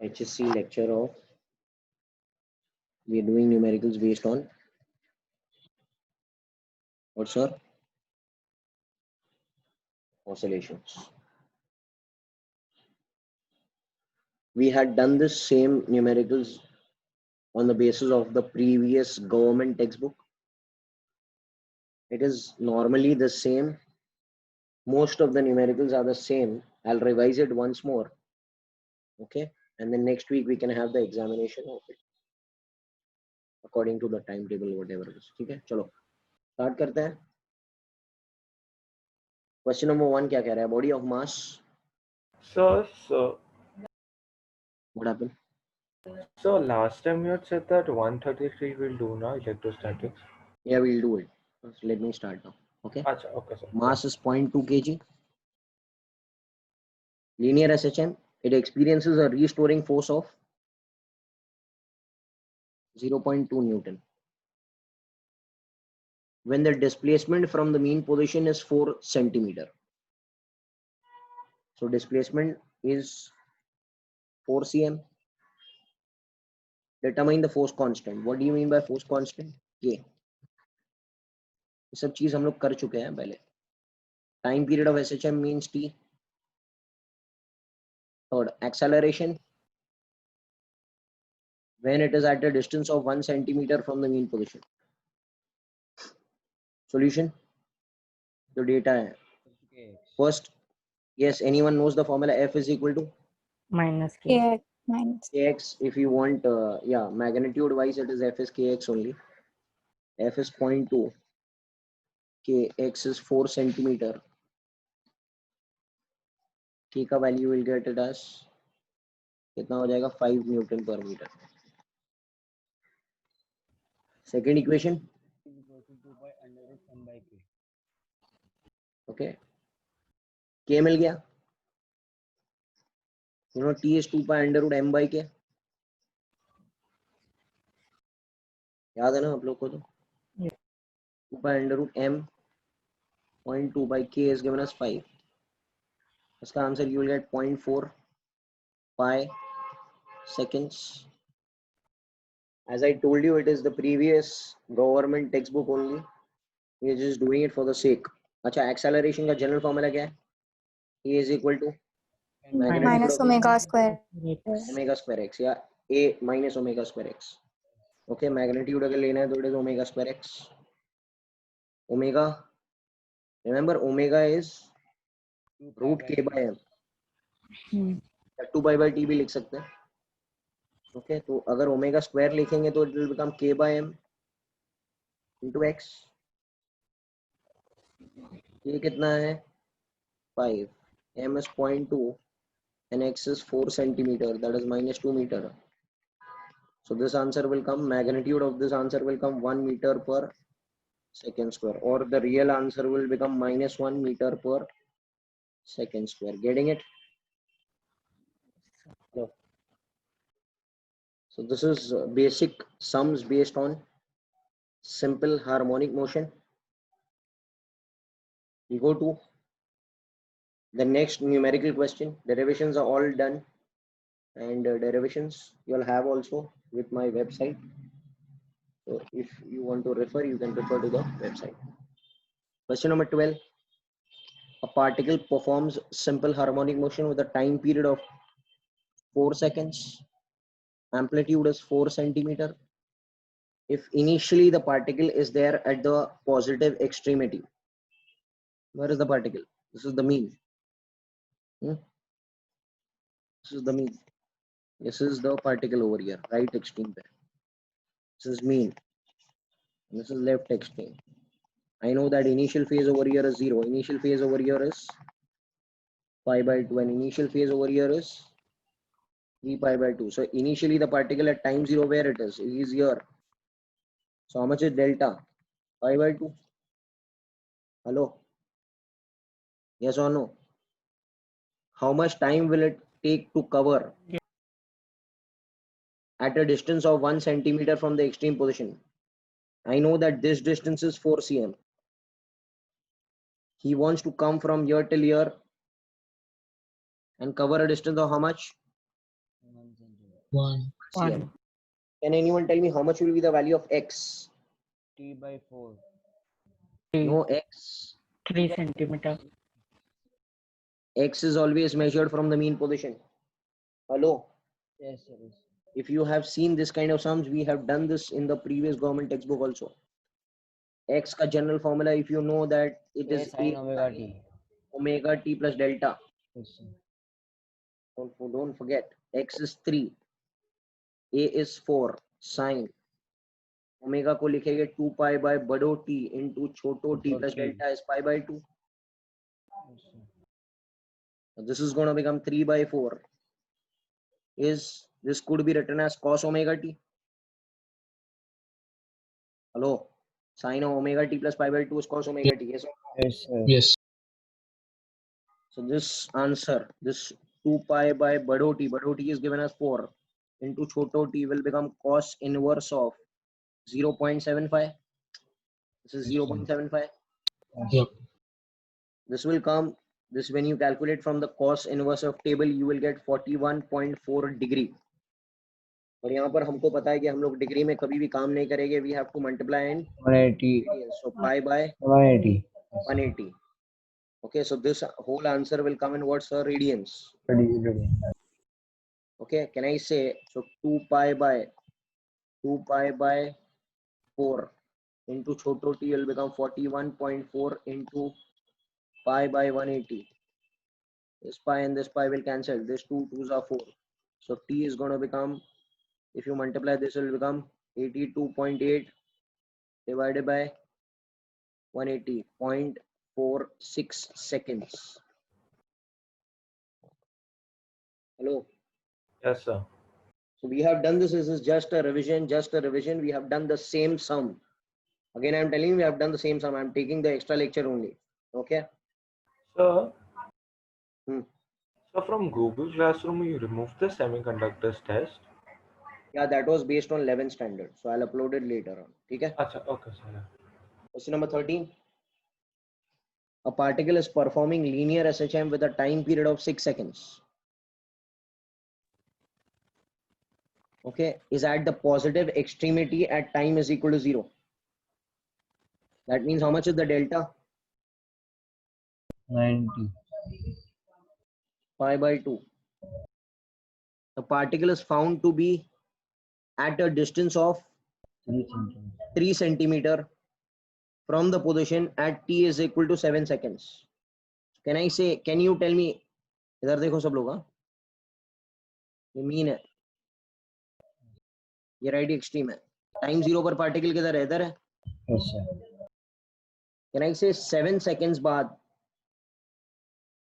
HSC lecture of we are doing numericals based on what, sir? Oscillations. We had done this same numericals on the basis of the previous government textbook. It is normally the same. Most of the numericals are the same. I'll revise it once more. Okay, and then next week we can have the examination of it according to the timetable, whatever it is. ठीक है, चलो start करते हैं. Question number 1 क्या कह रहा है? Body of mass. So What happened? So last time you had said that 133 will do now electrostatics. Yeah, we'll do it. Let me start now. Okay. Achha, okay, sir. Mass is 0.2 kg. Linear SHM. It experiences a restoring force of 0.2 Newton. When the displacement from the mean position is 4 centimeter. So displacement is 4 cm. Determine the force constant. What do you mean by force constant? K. ये सब चीज हम लोग कर चुके हैं पहले. Time period of SHM means T. Third, acceleration when it is at a distance of 1 centimeter from the mean position. Solution. The data hai. First, yes, anyone knows the formula? F is equal to minus k. kx minus kx. If you want, yeah, magnitude wise it is F is kx only. F is 0.2. Kx is 4 centimeter. K का value will get it as कितना हो जाएगा? 5 Newton per meter. Second equation. Okay. K मिल गया. You know T is 2 pi under root m by k. याद है ना आप लोग को? तो 2 pi under root m 0.2 by k is given as 5. इसका answer you will get 0.4 pi seconds. As I told you, it is the previous government textbook only. We are just doing it for the sake. अच्छा, acceleration का general formula क्या है? E is equal to minus omega square. omega square x या a minus omega square x. Okay, magnitude अगर लेना है तो it is omega square x. Omega, remember omega is root k by m. 2 pi by t भी लिख सकते हैं. Okay, तो अगर ओमेगा स्क्वायर लिखेंगे तो it will become k by m into x. ये कितना है? 5. m is 0.2 and x is 4 centimeter, that is minus 2 meter. So this answer will come, magnitude of this answer will come 1 meter per second square, or the real answer will become minus 1 meter per second square. Getting it? No. So this is basic sums based on simple harmonic motion. We go to the next numerical question. Derivations are all done, and derivations you'll have also with my website. So if you want to refer, you can refer to the website. Question number 12. A particle performs simple harmonic motion with a time period of 4 seconds. Amplitude is 4 centimeter. If initially the particle is there at the positive extremity, where is the particle? This is the mean. This is the mean. This is the particle over here, right extreme pair. This is mean. This is left extreme. I know that initial phase over here is 0. Initial phase over here is pi by 2, and initial phase over here is 3 pi by 2. So initially the particle at time 0, where it is? It is here. So how much is delta? Pi by 2. Hello? Yes or no? How much time will it take to cover at a distance of 1 centimeter from the extreme position? I know that this distance is 4 cm. He wants to come from here till here and cover a distance of how much? 1. cm. Can anyone tell me how much will be the value of x? T by 4. No, x. 3 centimeter. X is always measured from the mean position. Hello. Yes, sir. Yes. If you have seen this kind of sums, we have done this in the previous government textbook also. X ka general formula, if you know that it A is sin omega t. omega t plus delta. Yes, sir. Don't forget, x is 3, a is 4, sine. Omega को लिखेंगे 2 pi by बड़ो t into छोटो t plus delta is pi by 2. Yes, sir. This is going to become 3 by 4. This could be written as cos omega t. Hello, sine of omega t plus pi by 2 is cos omega t. Yes or no? Yes, sir. Yes. So this answer, this 2 pi by bado t is given as 4 into choto t will become cos inverse of 0.75. This is 0.75. Yep. This will come, this when you calculate from the cos inverse of table, you will get 41.4 degree. और यहाँ पर हमको पता है कि हम लोग degree में कभी भी काम नहीं करेंगे. We have to multiply in 180. so pi by 180. 180. Okay, so this whole answer will come in what, sir? Radians. Okay, can I say, so 2 pi by 4 into choto t will become 41.4 into pi by 180. This pi and this pi will cancel. This 2 2s are 4. So t is going to become, if you multiply this, will become 82.8 divided by 180, 0.46 seconds. Hello. Yes, sir. So we have done this. This is just a revision. We have done the same sum. Again, I'm telling you, we have done the same sum. I'm taking the extra lecture only. Okay. Sir, Hmm. so from Google Classroom, you removed the semiconductors test. Yeah, that was based on 11th standard. So I'll upload it later on. Okay. Acha, okay, sir. Question number 13. A particle is performing linear SHM with a time period of 6 seconds. Okay, is at the positive extremity at time is equal to 0. That means how much is the delta? 90. Pi by 2. The particle is found to be at a distance of 3 centimeters. 3 centimeter from the position at t is equal to 7 seconds. Can I say, can you tell me, इधर देखो सब लोग, हाँ, ये mean है, ये right extreme है, time 0 पर पार्टिकल किधर है? इधर है. Yes, sir. Can I say 7 seconds बाद,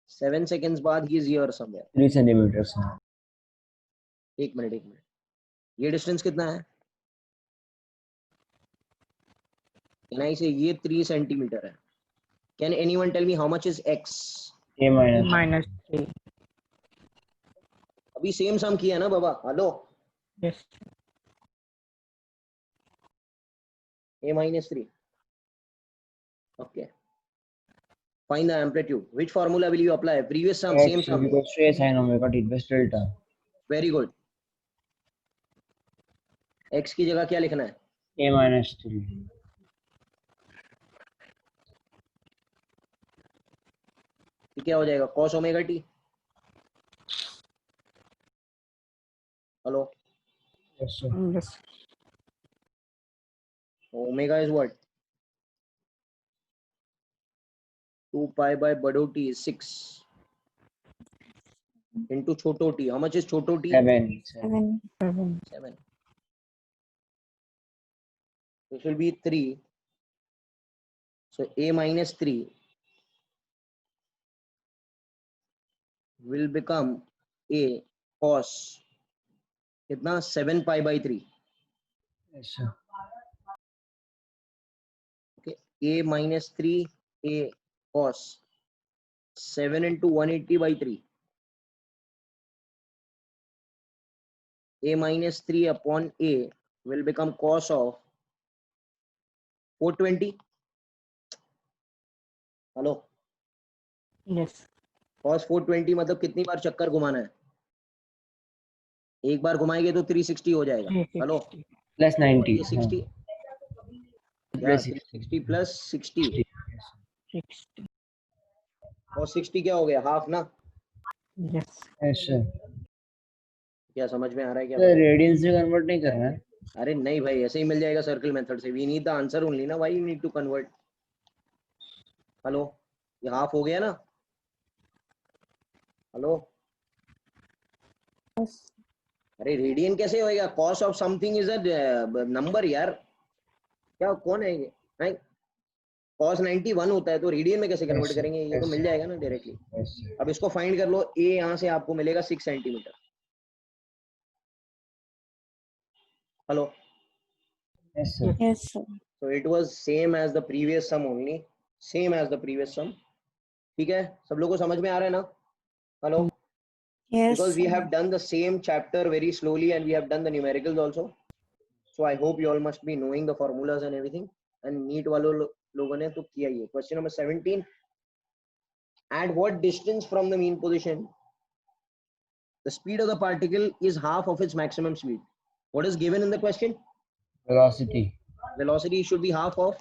7 seconds बाद he is here somewhere. 3 centimeters. एक मिनट, ये डिस्टेंस कितना है? Can I say ये 3 सेंटीमीटर है? Can anyone tell me how much is x? A minus. Minus 3. अभी सेम सम किया ना बाबा? Hello. Yes. A minus 3. Okay. Find the amplitude. Which formula will you apply? Previous sum, X same is sum. equals to A sin omega t plus delta. Very good. X की जगह क्या लिखना है? A minus 3. क्या हो जाएगा? Cos omega t. Hello. Yes, sir. Yes. Omega is what? 2 pi by bado t is 6 into choto t. How much is choto t? 7. 7. 7. This will be 3. So a minus 3 will become a cos कितना? 7 pi by 3. Yes, sir. Okay, a minus 3 a cos 7 into 180 by 3. A minus 3 upon a will become cos of 420. Hello, Yes. cos 420 मतलब कितनी बार चक्कर घुमाना है? एक बार घुमाएंगे तो 360 हो जाएगा। हेलो, 360. Plus 90. ये 60 या Plus 360 प्लस 60 60. 60. और 60 क्या हो गया, हाफ ना? Yes. Yes, sir. क्या समझ में आ रहा है क्या? Sir, radians से convert नहीं करना है. अरे नहीं भाई, ऐसे ही मिल जाएगा सर्कल मेथड से। We need the answer only ना, why you need to convert. Hello, ये हाफ हो गया ना? Hello, Yes. अरे रेडियन कैसे होएगा? Cos of something is a number यार। क्या कौन है ये? नहीं, कॉस 91 होता है, तो रेडियन में कैसे कन्वर्ट Yes, sir. करेंगे? ये तो Yes, मिल sir. जाएगा ना डायरेक्टली। Yes, sir. अब इसको फाइंड कर लो। ए यहाँ से आपको मिलेगा 6 centimetre. Hello, Yes, sir. Yes, sir. so it was same as the previous sum only, same as the previous sum। ठीक है, सब लोगों को समझ में आ रहा है ना? Hello, Yes, because we sir. have done the same chapter very slowly and we have done the numericals also, so I hope you all must be knowing the formulas and everything। and NEET वालों लोगों ने तो किया ही है। Question number 17, at what distance from the mean position the speed of the particle is half of its maximum speed? What is given in the question? Velocity. Velocity should be half of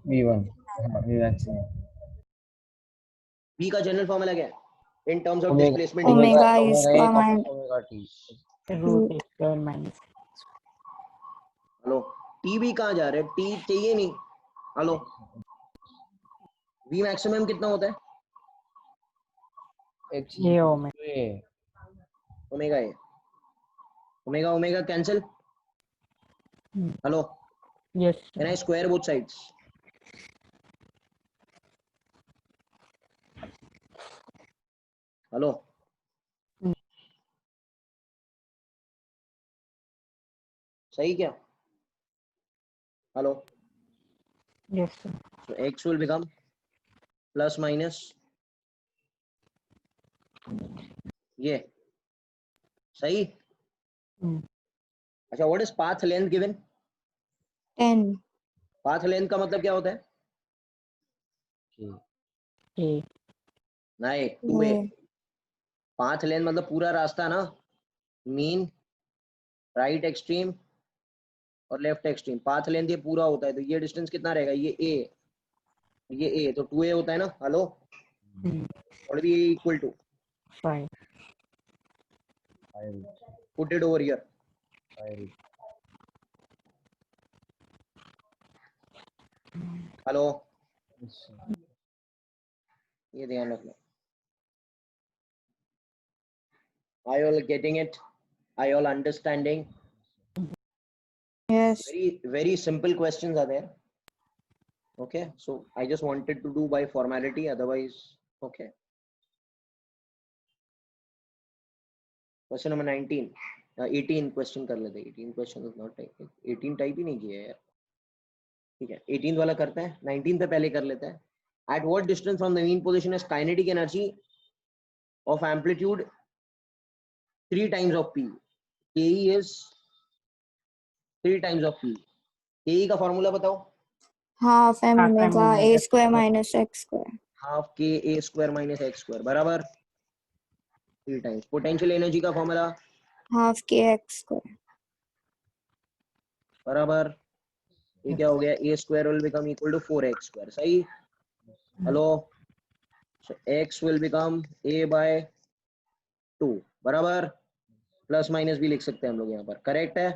V1. V maximum. v का general formula क्या है in terms of Omega. displacement? Omega Omega is A square minus minus omega t. Root is square minus. Hello, T भी कहाँ जा रहा है? T चाहिए नहीं। हेलो, वी मैक्सिमम कितना होता है? X A omega. A. Omega A, omega omega cancel. Hello, Yes. Can I square both sides? Hello, सही क्या? Hello, Yes, sir. so x will become plus minus ये, सही? अच्छा, what is path length given? 10. Path length का मतलब क्या होता है? A. नहीं, 2a। A. पाथ लेंथ मतलब पूरा रास्ता ना, मीन, राइट एक्सट्रीम और लेफ्ट एक्सट्रीम। पाथ लेंथ ये पूरा होता है, तो ये डिस्टेंस कितना रहेगा? ये a, तो 2a होता है ना? हेलो, और भी equal to 5. 5. Put it over here. 5. Hello, Yes, sir. ये ध्यान रखना। Are you all getting it? Are you all understanding? Yes. Very simple questions are there. Okay, so I just wanted to do by formality, otherwise okay। Question number 19, 18 question कर लेते हैं। 18 question is not type, 18 type ही नहीं किया यार। ठीक है, 18 वाला करते हैं, 19 पे पहले कर लेते हैं। At what distance from the mean position is kinetic energy of amplitude 3 times of p? Ke is 3 times of p। Ke का फॉर्मूला बताओ। Half m Half m omega a omega square minus x square. Half के A square minus X square बराबर 3 times potential energy का formula Half kx square. बराबर, ये क्या हो गया? A square will become equal to 4x square. सही? Hello, so x will become a by 2 बराबर, प्लस माइनस भी लिख सकते हैं हम लोग यहाँ पर। करेक्ट है?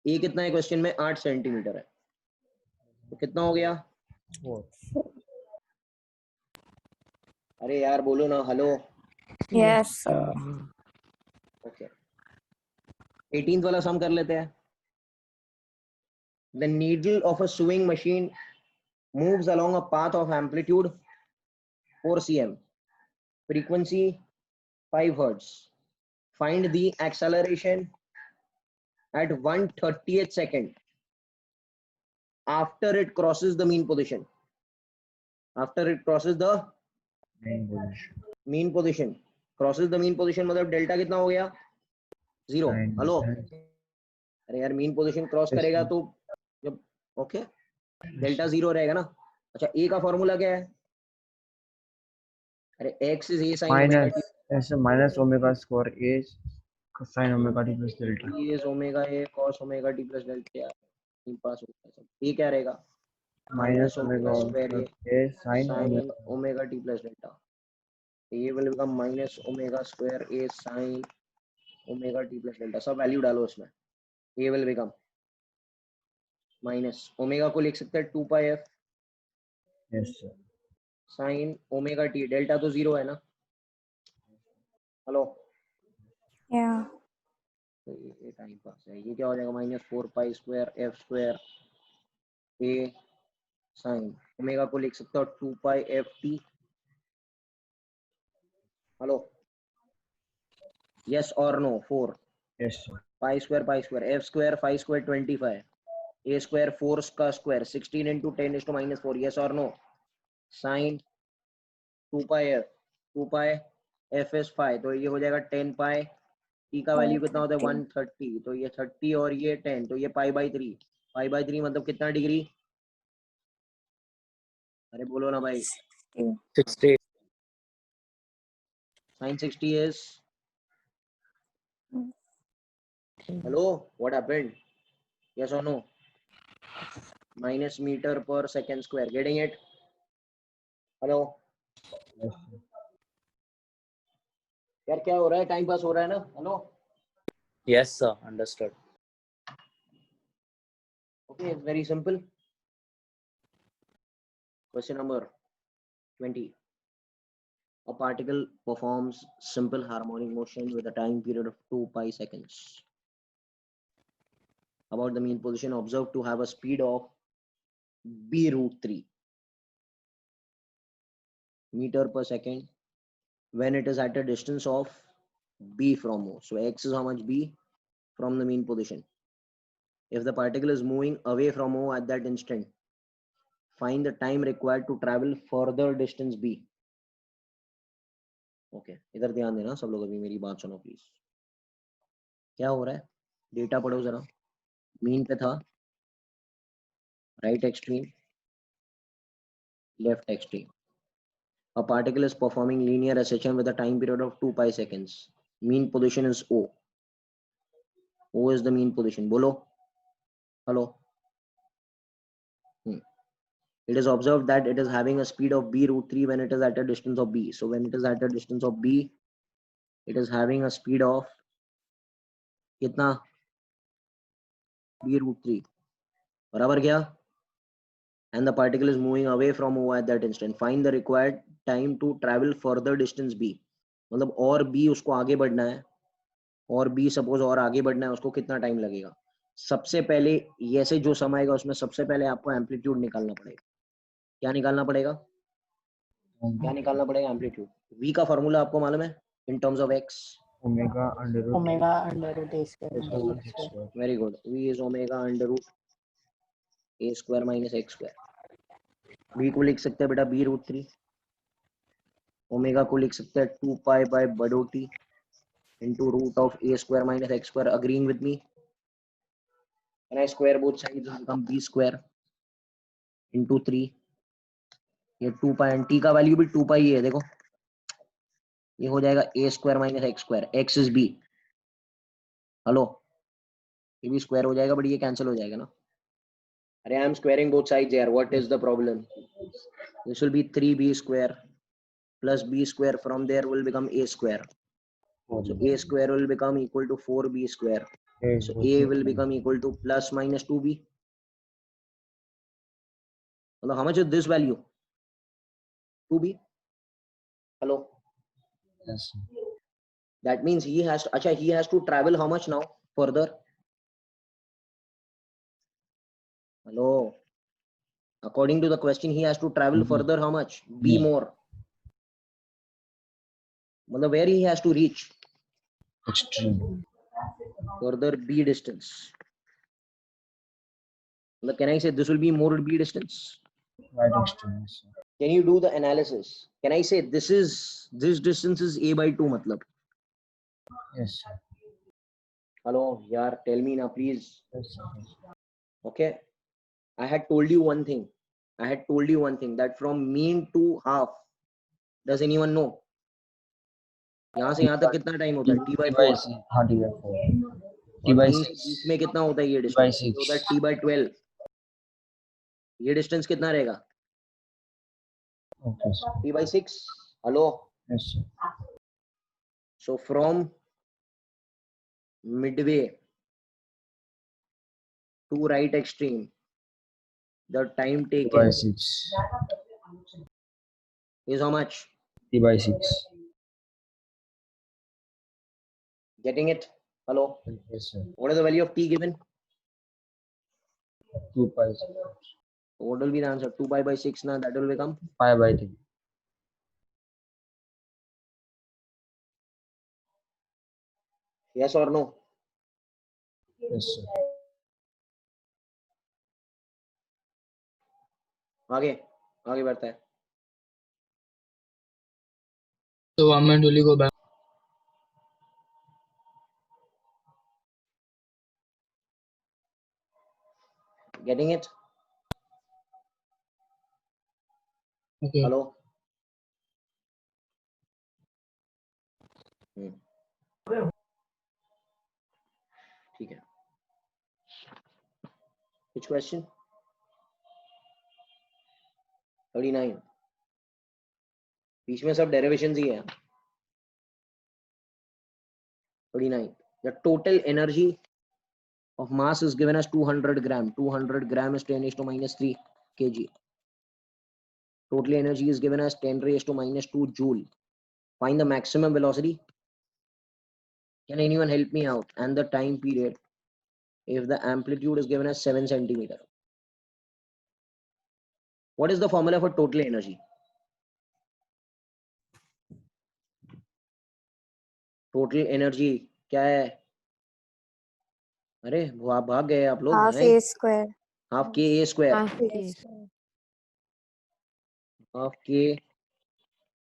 a कितना है क्वेश्चन में? 8 सेंटीमीटर है, तो कितना हो गया? 4. अरे यार बोलो ना, hello. Yes, sir. Okay, 18th वाला सम कर लेते हैं। The needle of a sewing machine moves along a path of amplitude 4 cm, frequency 5 hertz. Find the acceleration at 1/30th second after it crosses the mean position. After it crosses the Main position. mean position, crosses the mean position मतलब delta कितना हो गया? 0। 9. Hello, अरे यार mean position cross Yes, करेगा sir. तो जब okay delta 0 रहेगा ना। अच्छा, ए का फॉर्मूला क्या है? अरे x is a sin omega Minus. t। Yes, sir. Minus omega square A Cosine omega t plus delta. E is omega a cos omega t plus delta पास होता है सब. ये क्या रहेगा? Minus omega square a sine omega. sin omega t plus delta. ये will become minus omega square a sin omega t plus delta. सब value डालो उसमें. ये will become माइनस ओमेगा को लिख सकते हैं 2 pi F Yes, sir. Sine omega T. Delta तो 0 है ना. हेलो. Yeah. तो ये टाइम पास है. ये क्या हो जाएगा? Minus 4 pi square F square A sine omega को लिख सकते हो 2 pi F T. Hello. Yes और no? 4 Yes, sir. Pi square F square 5 square 25 A square 4 का square 16 into 10 is two minus 4. Yes और no? Sine 2 pi F S 5 तो ये हो जाएगा 10 पाई. टी का वैल्यू कितना होता है? 130. तो ये 30 और ये 10 तो ये पाई बाई 3. पाई बाई 3 मतलब कितना डिग्री? अरे बोलो ना भाई. 60. Sine 60 is hello, what happened? Yes or no? Minus meter per second square. Getting it? Hello. Yes, sir. यार क्या हो रहा है? टाइम पास हो रहा है ना. Hello. Yes, sir. Understood. Okay, it's very simple. Question number 20. A particle performs simple harmonic motion with a time period of 2 pi seconds. About the mean position observed to have a speed of b root 3 meter per second when it is at a distance of b from O. So x is how much? B from the mean position. If the particle is moving away from O at that instant, find the time required to travel further distance b. Okay इधर ध्यान देना सब लोग. अभी मेरी बात सुनो please. क्या हो रहा है? डेटा पढ़ो जरा. मीन पे था, right extreme, left extreme. A particle is performing linear ascension with a time period of 2 pi seconds. Mean position is O. O is the mean position. Bolo. Hello. It is observed that it is having a speed of b root 3 when it is at a distance of b. So when it is at a distance of b, it is having a speed of कितना? b root 3. बराबर क्या? And the particle is moving away from O at that instant. Find the required time to travel further distance b. मतलब और b उसको आगे बढ़ना है, और b सपोज और आगे बढ़ना है, उसको कितना टाइम लगेगा? सबसे पहले ये से जो समय आएगा उसमें सबसे पहले आपको एम्पलीट्यूड निकालना पड़ेगा. क्या निकालना पड़ेगा? क्या निकालना पड़ेगा? एम्पलीट्यूड. v का फॉर्मूला आपको मालूम है in terms of x? Omega under root Omega under root a square a minus square x x square. square. Very good. v is omega under root a square minus x square. b को लिख सकते हैं बेटा b root 3. Omega को लिख सकते हैं 2 pi by बड़ो t into root of a square minus x square. Agreeing with me? Can I square both sides and become b square into 3? ये 2 पाई एंड t का वैल्यू भी 2 पाई है. देखो ये हो जाएगा a square minus x square. x is b. Hello. ये भी स्क्वायर हो जाएगा बट ये कैंसिल हो जाएगा ना. अरे I am squaring both sides यार. What is the problem? This will be 3b square plus b square. From there will become a square. So a square will become equal to 4b square. So a will become equal to plus minus 2b. How much is this value? 2b. Hello. Yes, sir. That means he has to travel how much now further? Hello. According to the question, he has to travel further how much? B more. Where he has to reach? Extreme. Further b distance. Can I say this will be more b distance? Right extreme. Yes, sir. Can you do the analysis? Can I say this distance is a by 2 matlab? Yes, sir. Hello, yaar, tell me now please. Yes, sir. Yes, sir. Okay. I had told you one thing. That from mean to half. Does anyone know? यहाँ से यहाँ तक कितना time होता है? t by T by 4. C, हाँ T by 4. T और by कहीं से 6. बीच में कितना होता है ये T by डिस्टेंस? ये 6. होता है t by 12. ये डिस्टेंस कितना रहेगा? Okay, sir. t by 6. Hello. Yes, sir. So from midway to right extreme, the time T by taken 6. is how much? T by 6. Getting it? Hello. Yes, sir. What is the value of t given? 2 pi. Sir. What will be the answer? 2 pi by 6. Now that will become Pi by 3. yes or no? Yes, sir. आगे आगे बढ़ता है. So I'm going to go back. Getting it? Okay. Hello. ठीक है. Which question? 39. बीच में सब derivations ही है. 39. The total energy of mass is given as 200 gram. 200 gram is 10 raised to minus 3 kg. Total energy is given as 10 raised to minus 2 joule. Find the maximum velocity. Can anyone help me out? And the time period if the amplitude is given as 7 centimeter. What is the formula for total energy? Total energy क्या है? अरे भाग गए आप लोग. half हैं? a square. Half k a square. Half A K. square. Half k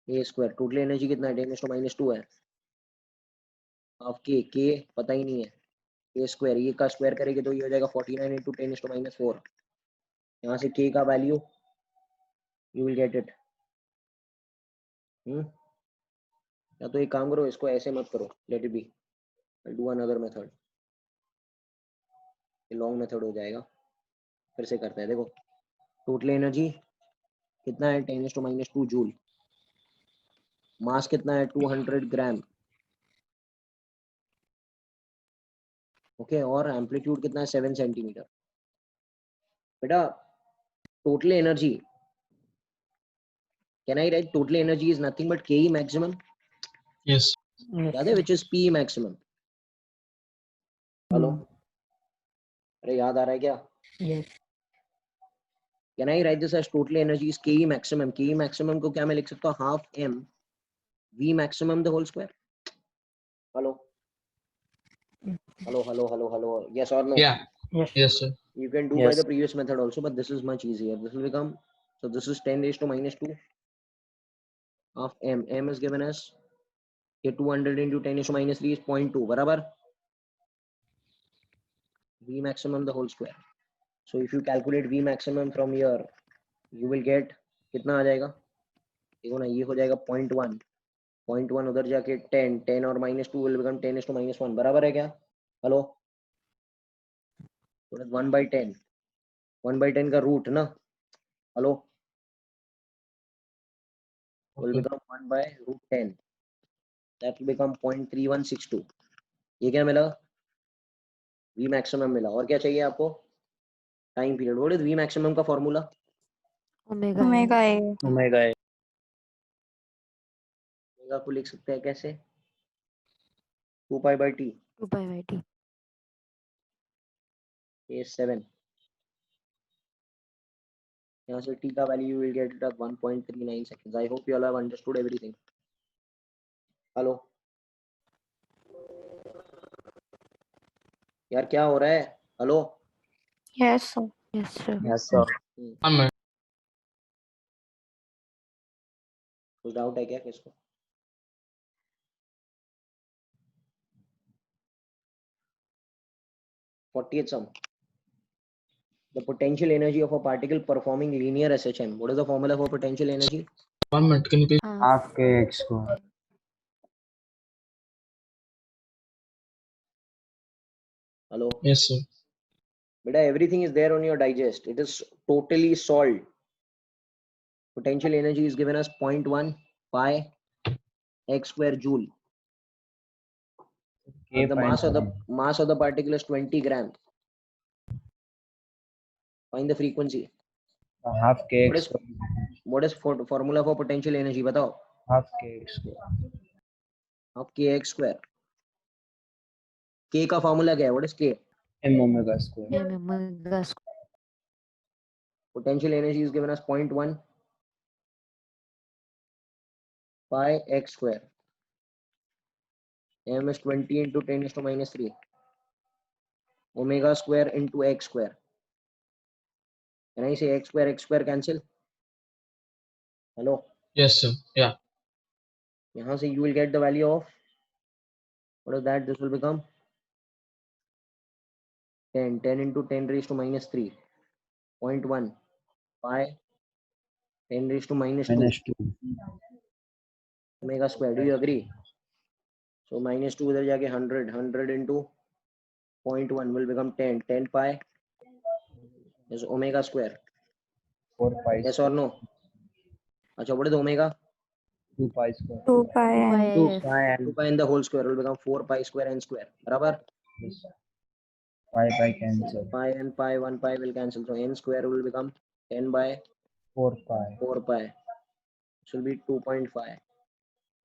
a square. Total energy कितना है? 10 raised to minus 2 है. Half k पता ही नहीं है. a square ये का स्क्वायर करेंगे तो ये हो जाएगा 49 into 10 raised to minus 4. यहाँ से k का value you will get it. या तो एक काम करो, इसको ऐसे मत करो. Let it be. I'll do another method. ये लॉन्ग मेथड हो जाएगा. फिर से करते हैं. देखो टोटल एनर्जी कितना है? 10 raised to minus 2 joule. Mass कितना है? 200 ग्राम. ओके. और एम्पलीट्यूड कितना है? 7 सेंटीमीटर. बेटा total energy, can I write total energy is nothing but K maximum. Yes. Yes, याद है? Which is P maximum. Hello. अरे याद आ रहा है क्या? Yes. Can I write this as total energy is K maximum. K maximum को क्या मैं लिख सकता हूँ? Half M V maximum the whole square. Hello hello hello hello hello. Yes और no? Yeah. Yes. Yes, sir. You can do by Yes. the previous method also, but this is much easier. This will become, so this is 10 raised to minus 2 of m. M is given as 200 into 10 raised to minus 3 is 0.2. बराबर. V maximum the whole square. So if you calculate V maximum from here, you will get कितना आ जाएगा? देखो ना, ये हो जाएगा 0.1. 0.1 उधर जाके 10. 10 और minus 2 will become 10 raised to minus 1. बराबर है क्या? Hello. So that's 1 by 10. 1 by 10 का रूट ना. Hello. Will Okay. become 1 by root 10. That will become 0.3162. ये क्या मिला? V maximum मिला. और क्या चाहिए आपको? Time period. What is V maximum का formula? Omega A. Omega A. Omega को लिख सकते हैं कैसे? 2 pi by t 2 pi by T. is 7. यहाँ से t का value you will get it at 1.39 seconds. I hope you all have understood everything. Hello यार, क्या हो रहा है? Hello. Yes, sir. Yes, sir. Yes, sir. One minute. कुछ doubt है क्या किसको? Fortieth sum. The potential energy of a particle performing linear SHM. What is the formula for potential energy? 1 minute. Can you please? Half kx square. Hello. Yes, sir. Beta, everything is there on your digest. It is totally solved. Potential energy is given as 0.1 pi x square joule. K The pi mass of and the particle is 20 grams. Find the frequency. half What kx is formula for potential energy? Batao. half kx square. Half kx square. K का formula क्या है? What is K? M omega square. M omega square. Potential energy is given as 0.1 pi x square. M is 20 into 10 is to minus 3. Omega square into x square. Can I say x square cancel? Hello. Yes, sir. Yeah. यहाँ से you will get the value of, what is that? This will become 10 into 10 raised to minus 3. 0.1 pi 10 raised to minus 2 Minus 2. omega square. Do you agree? So minus 2 उधर जाके 100 into 0.1 will become 10 pi is omega square. 4 pi Yes square. or no? अच्छा, what is omega? 2 pi square. 2 pi and 2 pi 2 and pi in the whole square will become 4 pi square n square. बराबर? yes, pi cancel. Pi and pi, 1 pi will cancel. So n square will become 10 by 4 pi. 4 pi. This will be 2.5.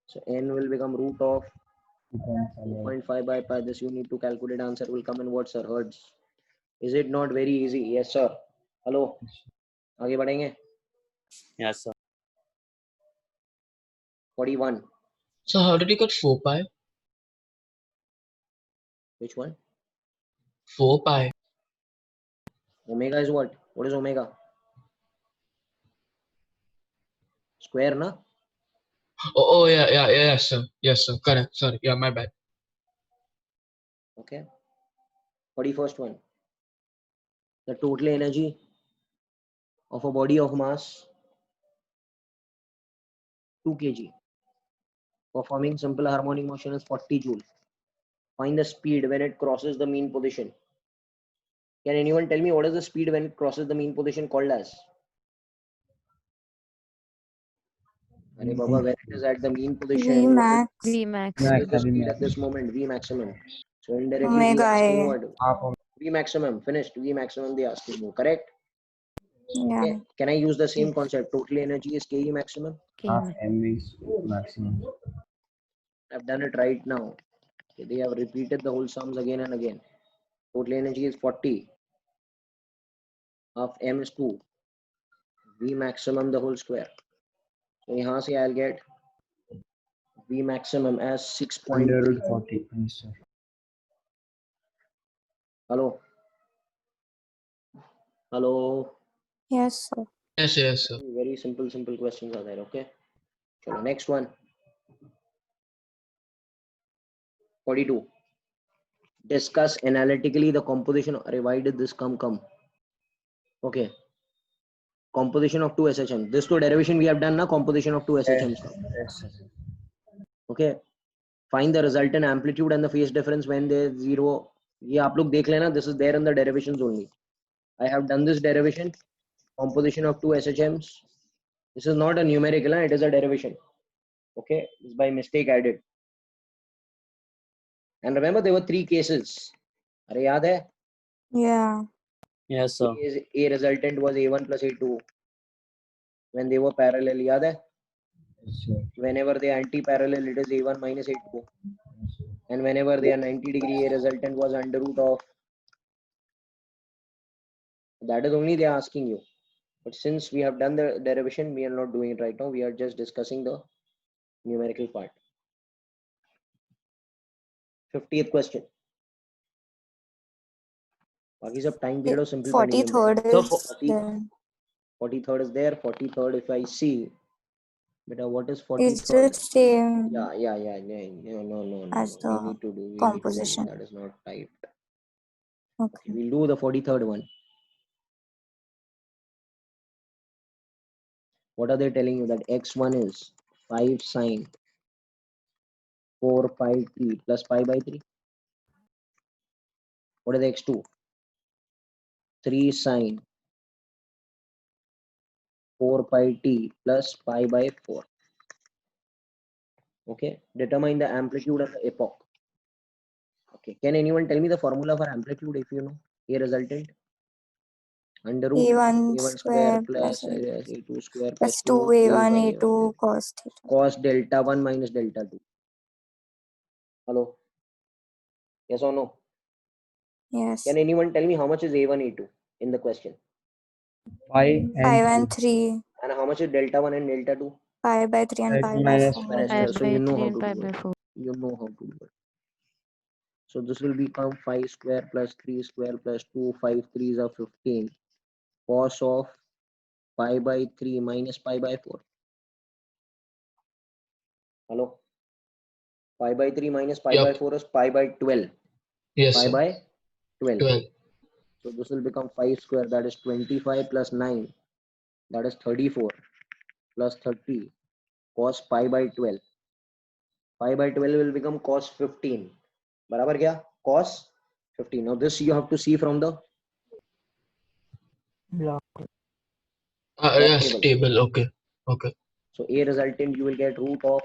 So n will become root of 2.5. 2.5 by pi. This you need to calculate. Answer will come in what, sir? Hertz. Is it not very easy? Yes, sir. Hello. आगे बढ़ेंगे. Yes, sir. 41. So how did you get 4 pi? Which one? 4 pi. Omega is what? What is omega? Square, na? Oh, yeah, yes, sir. Yes, sir. Correct. Sorry. Yeah, my bad. Okay. 41st one. The total energy of a body of mass 2 kg performing simple harmonic motion is 40 joule. Find the speed when it crosses the mean position. Can anyone tell me what is the speed when it crosses the mean position called as? Arey Baba, when it is at the mean position, V what max. is, V max. what is the Max, speed max. at this moment? V maximum. So indirectly we Omega asking A. what? Half omega. V maximum. Finished. V maximum they asking you. Correct? Yeah. Okay. Can I use the same Yes. concept? Total energy is Ke maximum. Half K. m is maximum. I've done it right now. Okay, they have repeated the whole sums again and again. Total energy is 40. Half m is 2. V maximum the whole square. So यहाँ से I'll get V maximum as 6.3. Under root 40. Yes, sir. Hello. Hello. Yes, sir. Yes, sir. Very simple questions are there. Okay. Chalo, next one. 42. Discuss analytically the composition. Arey, why did this come? Okay. Composition of two SHM. This two derivation we have done na, composition of two SHMs. Yes, sir. Okay. Find the resultant amplitude and the phase difference when there is zero. ये आप लोग देख लेना. This is there in the derivations only. I have done this derivation. Composition of two SHMs. This is not a numerical, it is a derivation. Okay, it's by mistake added. And remember, there were three cases. अरे याद है? Yeah. Yes, sir. A resultant was A1 plus A2 when they were parallel. याद है? Yes, sir. Whenever they are anti-parallel, it is A1 minus A2. Yes, sir. And whenever they are 90 degree, A resultant was under root of. That is only they are asking you. But since we have done the derivation, we are not doing it right now. We are just discussing the numerical part. 50th question. बाकी सब time period और simple pendulum. 43rd So, is there. 43rd is there. 43rd, if I see, beta, what is Is 43rd? it same Yeah. No. as We the need to do. composition? That is not typed. Okay. We'll do the 43rd one. What are they telling you? That x1 is 5 sine 4 pi t plus pi by 3. What is x2? 3 sine 4 pi t plus pi by 4. Okay, determine the amplitude of the epoch. Okay, can anyone tell me the formula for amplitude if you know? A resultant under root A1 a1 square square plus plus a2 square plus plus 2A1 by A2 cos theta. cos delta 1 minus delta 2. Hello? Yes or no? Yes. Can anyone tell me how much is a1 a2 in the question? 5 5 and and 3. And how much is delta 1 and delta 2? Pi by 3 and pi by minus 4. Minus Pi 12. So you by know 3 how and to pi do by it. 4. You know how to do it. So this will become 5 square plus 3 square plus 2. 5 3s are 15. Cos of pi by 3 minus pi by 4. Hello? Pi by 3 minus pi by Yep. 4 is pi by 12. Yes, Pi sir. by 12. 12. So this will become 5 square, that is 25 plus 9, that is 34 plus 30 cos pi by 12. Pi by 12 will become cos 15. बराबर क्या? Cos 15. Now this you have to see from the Block. Yes, table. table. Okay. Okay. So A resultant you will get root of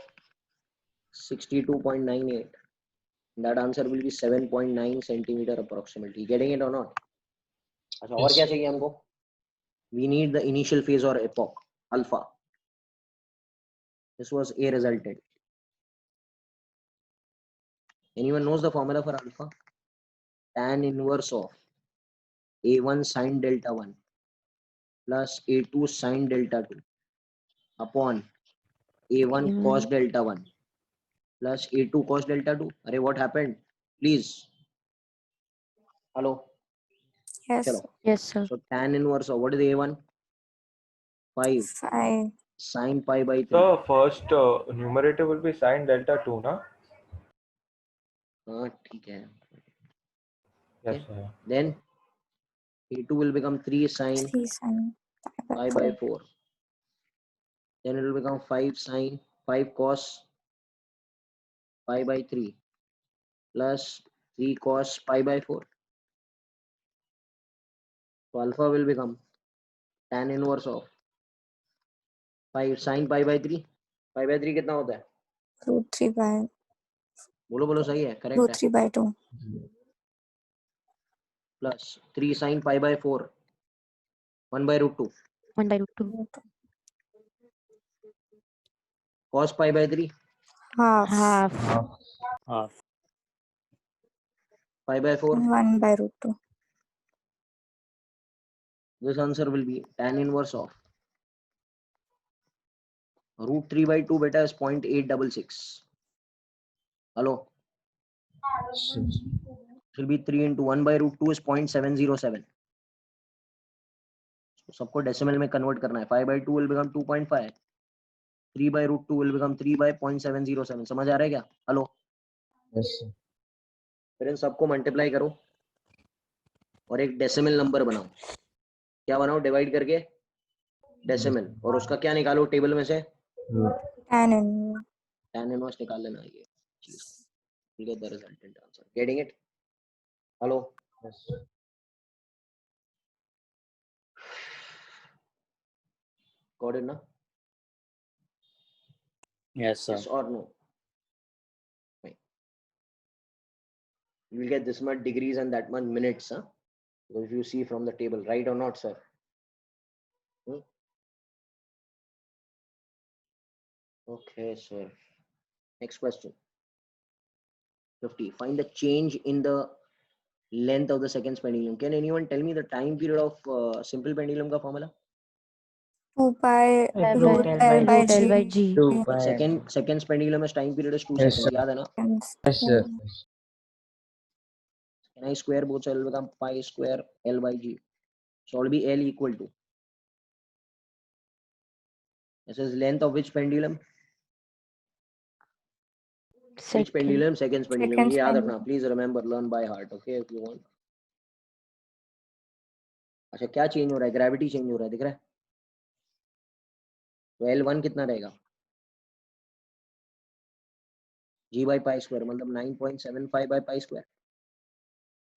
62.98. That answer will be 7.9 centimeter approximately. Getting it or not? अच्छा और Yes. क्या चाहिए हमको? We need the initial phase or epoch alpha. This was A resultant. Anyone knows the formula for alpha? Tan inverse of A1 sine delta 1 plus A2 sine delta 2 upon A1 cos delta 1 plus A2 cos delta 2. Array, what happened? Please. Hello. Yes. Chalo. Yes, sir. So tan inverse of what is A1? 5 5. sine pi by 3. So first numerator will be sine delta 2, na? हाँ ठीक है. Yes, Okay. sir. Then A2 will become 3 sine 3 sine pi by 4. Then it will become 5 sine 5 cos pi by 3 plus 3 cos pi by 4. So alpha will become tan inverse of 5 sine pi by 3. Pi by 3 कितना होता है? root 3 by बोलो बोलो सही है, correct root है. 3 by 2. Plus 3 sine pi by 4 1 by root 2 1 by root 2. cos pi by 3 Half. Half. Half. pi by 4. 1 by root 2. This answer will be tan inverse of root 3 by 2 beta is 0.866. Hello. It will be 3 into 1 by root 2 is 0.707. So सबको decimal में convert करना है. 5 by 2 will become 2.5. 3 by root 2 will become 3 by 0.707. समझ आ रहा है क्या? Hello. yes, sir. फिर सबको मल्टीप्लाई करो और एक डेसिमल नंबर बनाओ. क्या बनाओ? डिवाइड करके डेसिमल और उसका क्या निकालो टेबल में से? Tan inverse. tan inverse निकाल लेना ये चीज. You get the resultant answer. Getting it? Hello. Yes, sir. Got it, na? Yes, sir. Yes or no? Fine. You will get this much degrees and that much minutes, huh? If you see from the table, right or not, sir? Okay, sir. Next question. 50. Find the change in the length of the seconds pendulum. Can anyone tell me the time period of simple pendulum ka formula? 2 pi F root dot L by root L by G. G. 2 by Seconds pendulum is time period is 2 Yes, seconds. sir. याद है ना? yes, sir. Can I square both, so it will become pi square L by G. So it will be L equal to. This is length of which pendulum? Which Second. pendulum? Seconds pendulum. Seconds ये याद pendulum. रखना. Please remember, learn by heart. Okay, if you want. अच्छा क्या change हो रहा है? Gravity change हो रहा है, दिख रहा है? तो L1 कितना रहेगा? G by pi square मतलब 9.75 by pi square.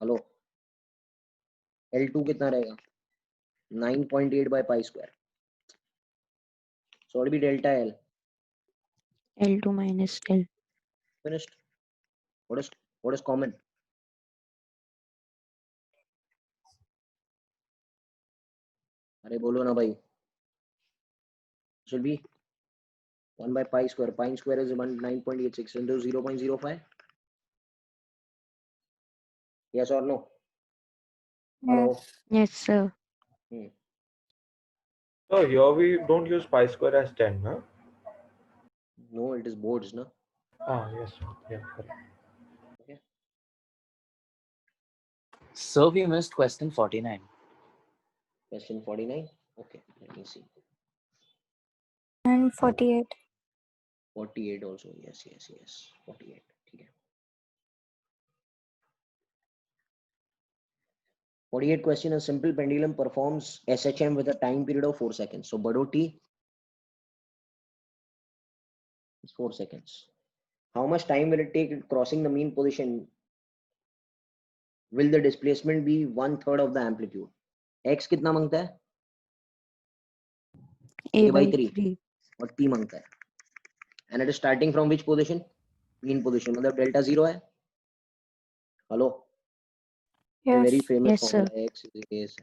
Hello. L2 कितना रहेगा 9.8 by pi square. So what will be delta L? L2 minus L. Finished. What is common? अरे बोलो ना भाई. Should be 1 by pi square. Pi square is 9.86 into 0.05. Yes or no? Hello. Yes. Yes, sir. So here we don't use pi square as 10, huh? No, it is boards, no? Ah, yes, sir. Yeah, correct. So we missed question 49. Question 49. Okay, let me see. And 48. 48 also. Yes. 48. ठीक है. 48 question, a simple pendulum performs SHM with a time period of 4 seconds. So Bado T is 4 seconds. How much time will it take crossing the mean position? Will the displacement be 1/3 of the amplitude? X कितना मांगता है? A by by 3. 3. और T मांगता है. And it is starting from which position? Mean position. मतलब delta 0 है. Hello. A very Yes. famous Yes, sir. formula. X is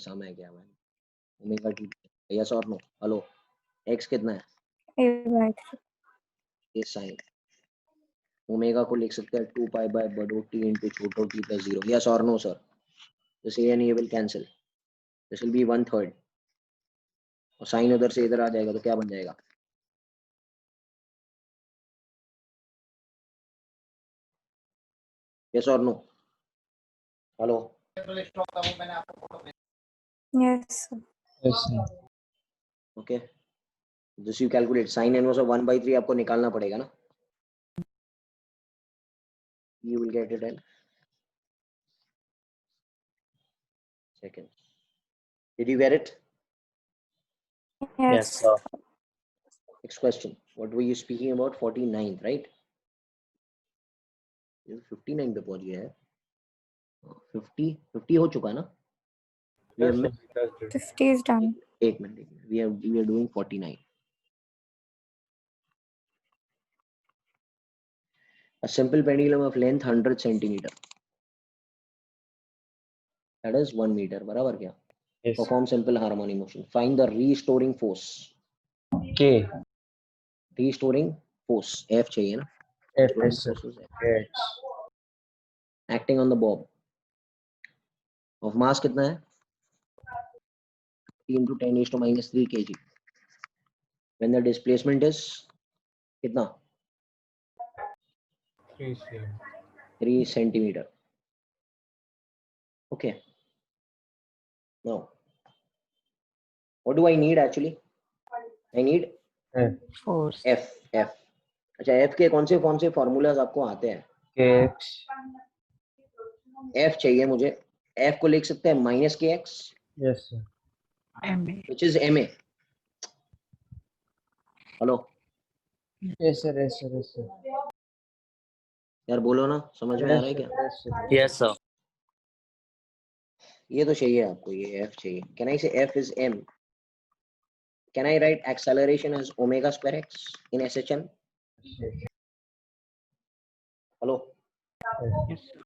सम है क्या ma'am? Omega T. Yes or no? Hello. X कितना है? A by 3. ये sign. Omega को लिख सकते हैं 2 pi by बड़ो T into छोटो T plus 0. Yes or no, sir? This A and A will cancel. This will be 1/3. और साइन उधर से इधर आ जाएगा तो क्या बन जाएगा? Yes or no? Hello. Yes. Sir. Yes, sir. Okay. This you calculate. Sin inverse of 1/3 आपको निकालना पड़ेगा ना? You will get it in seconds. Did you get it? Yes, Yes. sir. Next question. What were you speaking about? 49th, right? 59 पे पहुंच गया है. 50 हो चुका ना? We Yes, have sir. That's it. 50 is done. एक minute. We are doing 49. A simple pendulum of length 100 centimeter. That is 1 meter. बराबर क्या? Yes. Perform simple harmonic motion. Find the restoring force. K. Restoring force. F चाहिए ना? F. Restoring Yes, sir. force is F. X. Acting on the bob. Of mass कितना है? 3 into 10 raised to minus 3 kg. When the displacement is कितना? 3 cm. 3 centimeter. Okay. Now, what do I need actually? I need F. Force. F. अच्छा, F के कौन से formulas आपको आते हैं? KX. F चाहिए मुझे. F को लिख सकते हैं minus KX, Yes, sir. MA. which is MA. Hello Yes, sir. Yes, sir. Yes, sir. यार बोलो ना, समझ में आ Yes, रहा है sir. क्या? Yes, sir. Yes, sir. ये तो चाहिए आपको, ये F चाहिए. Can I say F is M? Can I write acceleration as omega square x in SHM? Hello. Yes, sir.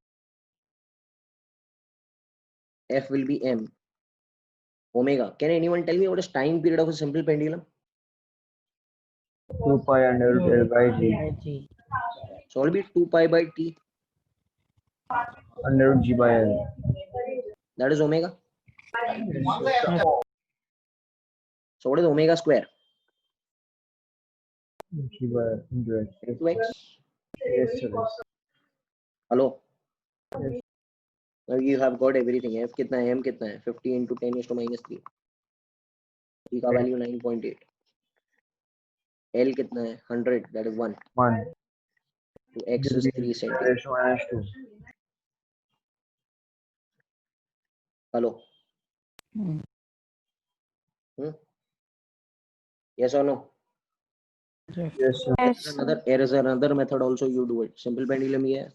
F will be M. Omega. Can anyone tell me what is time period of a simple pendulum? 2 pi under root L by G. By G. So it will be 2 pi by T. Under root G by L. That is omega. Yes. So what is omega square? G by L into X. Into x. Yes, sir. Yes. Hello. Yes. Now you have got everything. F कितना है? M कितना है? 50 into 10 is to minus 3. T का value 9.8. L कितना है? 100. That is 1. 1. To x is 3 centimeter. Ratio minus 2. Hello. Hmm. Yes or no? Yes. Yes, sir. Yes. There is another method also you do it. Simple pendulum ये है.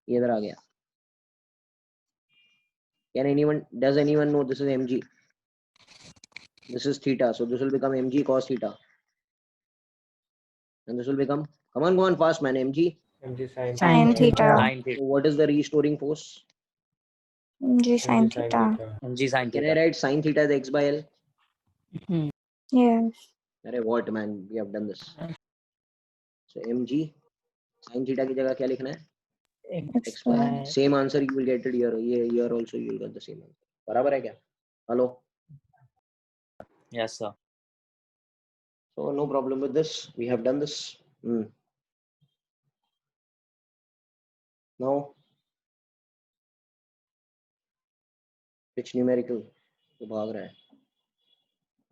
ये इधर आ गया. Does anyone know this is mg? This is theta, so this will become mg cos theta, and this will become, come on fast man, mg. mg sin Sin theta. Sin So theta. what is the restoring force? Mg sin mg sin theta. theta. mg sin Can I theta. write sin theta as x by l? Yes. अरे what man, we have done this. So mg sin theta की जगह क्या लिखना है? X by l. Same answer you will get it here. Here also you will get the same answer. बराबर है क्या? Hello. Yes, sir. So no problem with this. We have done this. Now which numerical? तो भाग रहा है.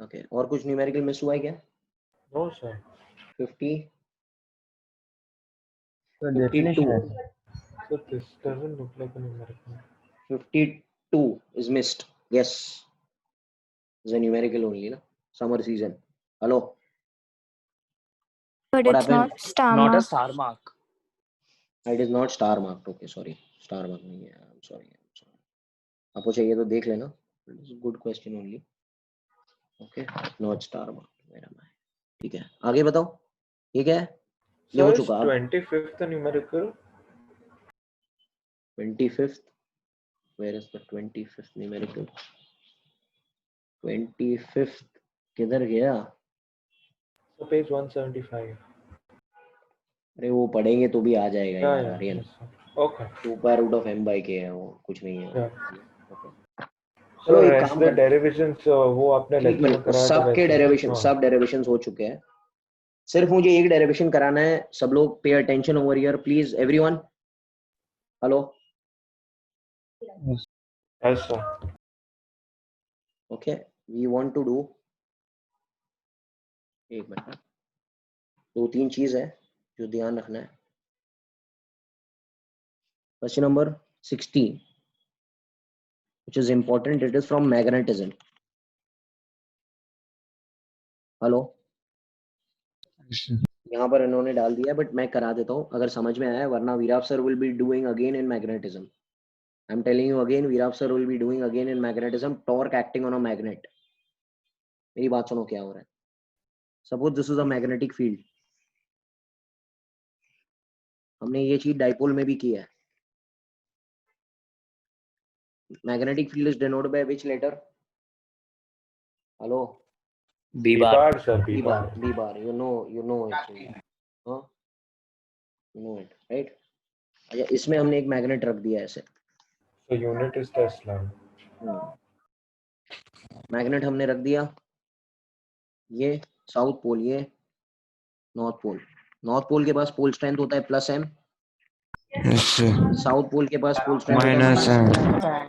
Okay. और कुछ numerical miss हुआ है क्या? No, sir. 50. So 52. definition है. So this doesn't look like a numerical. 52 is missed. Yes. It's a numerical only, na? Summer season. Hello. But What it's happened? not star Not a mark. star mark. It is not star marked. Okay, sorry. Star mark नहीं है. I'm sorry. आपको चाहिए तो देख लेना. It's a good question only. Okay. Not star marked. मेरा मैं. ठीक है. आगे बताओ. ये क्या है? ये So हो is चुका. अब 25th a numerical? 25th. Where is the 25th numerical? 25th किधर गया? So page 175. अरे वो पढ़ेंगे तो भी आ जाएगा Yeah, यार yeah. Aryan. Yes, sir. Okay. 2 square root of m by k है वो, कुछ नहीं है. Yeah. Okay. So चलो एक rest काम the करते हैं. derivations वो आपने एक लेक्चर में मिनट. कराया था सबके वैसे. डेरिवेशन, हाँ. सब डेरिवेशंस हो चुके हैं. सिर्फ मुझे एक डेरिवेशन कराना है. सब लोग pay attention over here please everyone. Hello. Yes, sir. Okay. We want to do, एक मिनट, 2-3 चीज है जो ध्यान रखना है. Question number 16 which is important. It is from magnetism. हेलो. यहाँ पर इन्होंने डाल दिया है बट मैं करा देता हूँ अगर समझ में आया है, वरना Veerao sir will be doing again in magnetism. I am telling you again, Veerao sir will be doing again in magnetism. Torque acting on a magnet. मेरी बात सुनो क्या हो रहा है. Suppose this is a magnetic field. हमने ये चीज डाइपोल में भी किया है. Magnetic field is denoted by which letter? Hello. B bar. bar, sir. B B bar. bar. B bar. You know it. हाँ. You know it, right? अच्छा, इसमें हमने एक मैग्नेट रख दिया ऐसे. So unit is Tesla. Magnet हमने रख दिया. ये साउथ पोल, ये नॉर्थ पोल. नॉर्थ पोल के पास पोल स्ट्रेंथ होता है +m. साउथ पोल के पास पोल स्ट्रेंथ होता है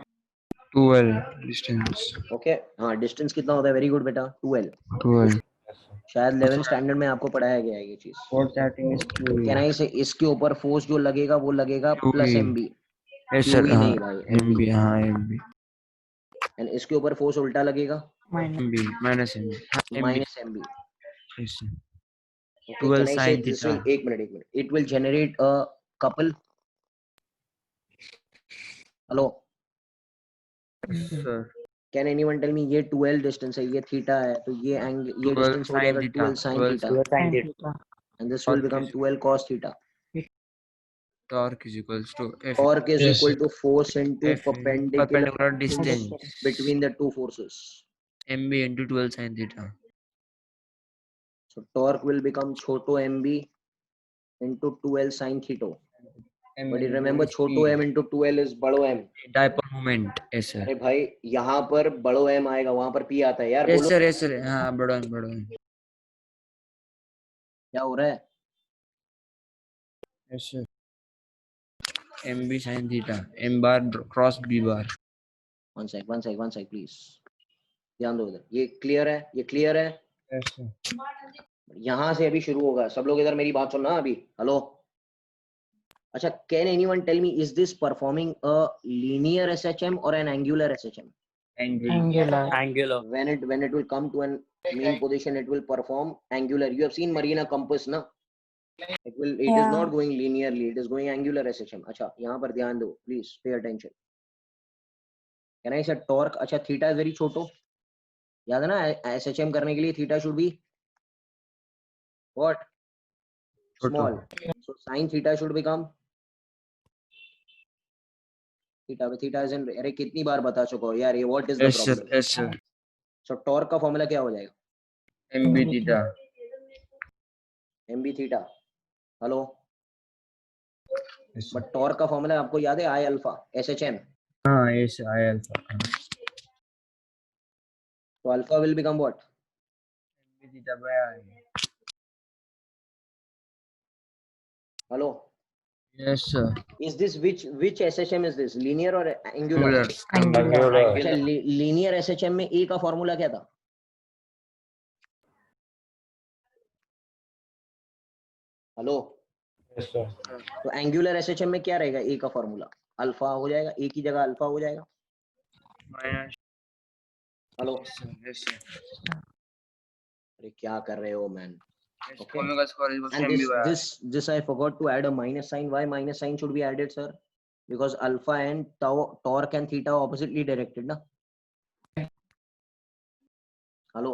-12 डिस्टेंस. ओके. हाँ, डिस्टेंस कितना होता है? वेरी गुड बेटा, 12. 12. Yes, sir. शायद 11th स्टैंडर्ड में आपको पढ़ाया गया है ये चीज. Fourth starting is QE. Can I से इसके ऊपर फोर्स जो लगेगा वो लगेगा +mb. Yes sir. QE हाँ नहीं भाई, mb. MB. हाँ MB. एंड इसके ऊपर फोर्स उल्टा लगेगा MB -MB. -mb. Yes sir. Okay, 12 can I say sin this theta. will, एक minute, it will generate a couple. Hello. Sir. Can anyone tell me ये 12 डिस्टेंस है, ये theta है, तो ये एंगल, ये 12 डिस्टेंस हो sin जाएगा theta. 12 sin 12 theta, 12 sin theta. and this will become 12 cos theta. torque is equals to F. Torque is Yes, equal to force into F perpendicular distance. between the two forces. MB into 12 sin theta. So torque will become छोटो mb into 12 sin theta. But you remember छोटो m into 12 is बड़ो m. dipole moment. Yes sir. अरे भाई, यहाँ पर बड़ो m आएगा, वहां पर p आता है यार. Yes बोलो sir. Yes sir. हाँ बड़ा क्या हो रहा है. Yes sir. MB sin theta. M bar cross B bar. One sec please. ध्यान दो इधर. ये क्लियर है, ये क्लियर है. Yes, sir. यहाँ से अभी शुरू होगा. सब लोग इधर मेरी बात सुनना अभी. हेलो. अच्छा, can anyone tell me, is this performing a linear SHM or an angular SHM? Angular. When it will come to an main position, it will perform angular. You have seen Marina compass, na? It is Yeah. not going linearly, it is going angular SHM. अच्छा, यहाँ पर ध्यान दो, please pay attention. Can I से torque, अच्छा theta is very छोटो, याद है ना SHM करने के लिए theta should be what, small, so sin theta should become theta, theta is in, अरे कितनी बार बता चुका हो यार, ये what is the Yes, sir. Problem. Yes, sir. So torque का फॉर्मूला क्या हो जाएगा, MB theta. mb theta, hello, Yes, sir. But torque का फॉर्मूला आपको याद है, I alpha SHM, Yes, I alpha. तो alpha will become what, MB theta by I. Hello, Yes, sir. is this which SHM is this, linear or angular? Angular. Angular. अच्छा linear SHM में A का formula क्या था, hello, Yes, sir. तो angular SHM में क्या रहेगा, A का फॉर्मूला अल्फा हो जाएगा, A की जगह अल्फा हो जाएगा, Minus. Hello, Yes, sir. Yes, sir. अरे क्या कर रहे हो man, Yes, okay, omega square is equal to and MB by I. this I forgot to add a minus sign, why minus sign should be added sir, because alpha and tau, torque and theta are oppositely directed ना, hello,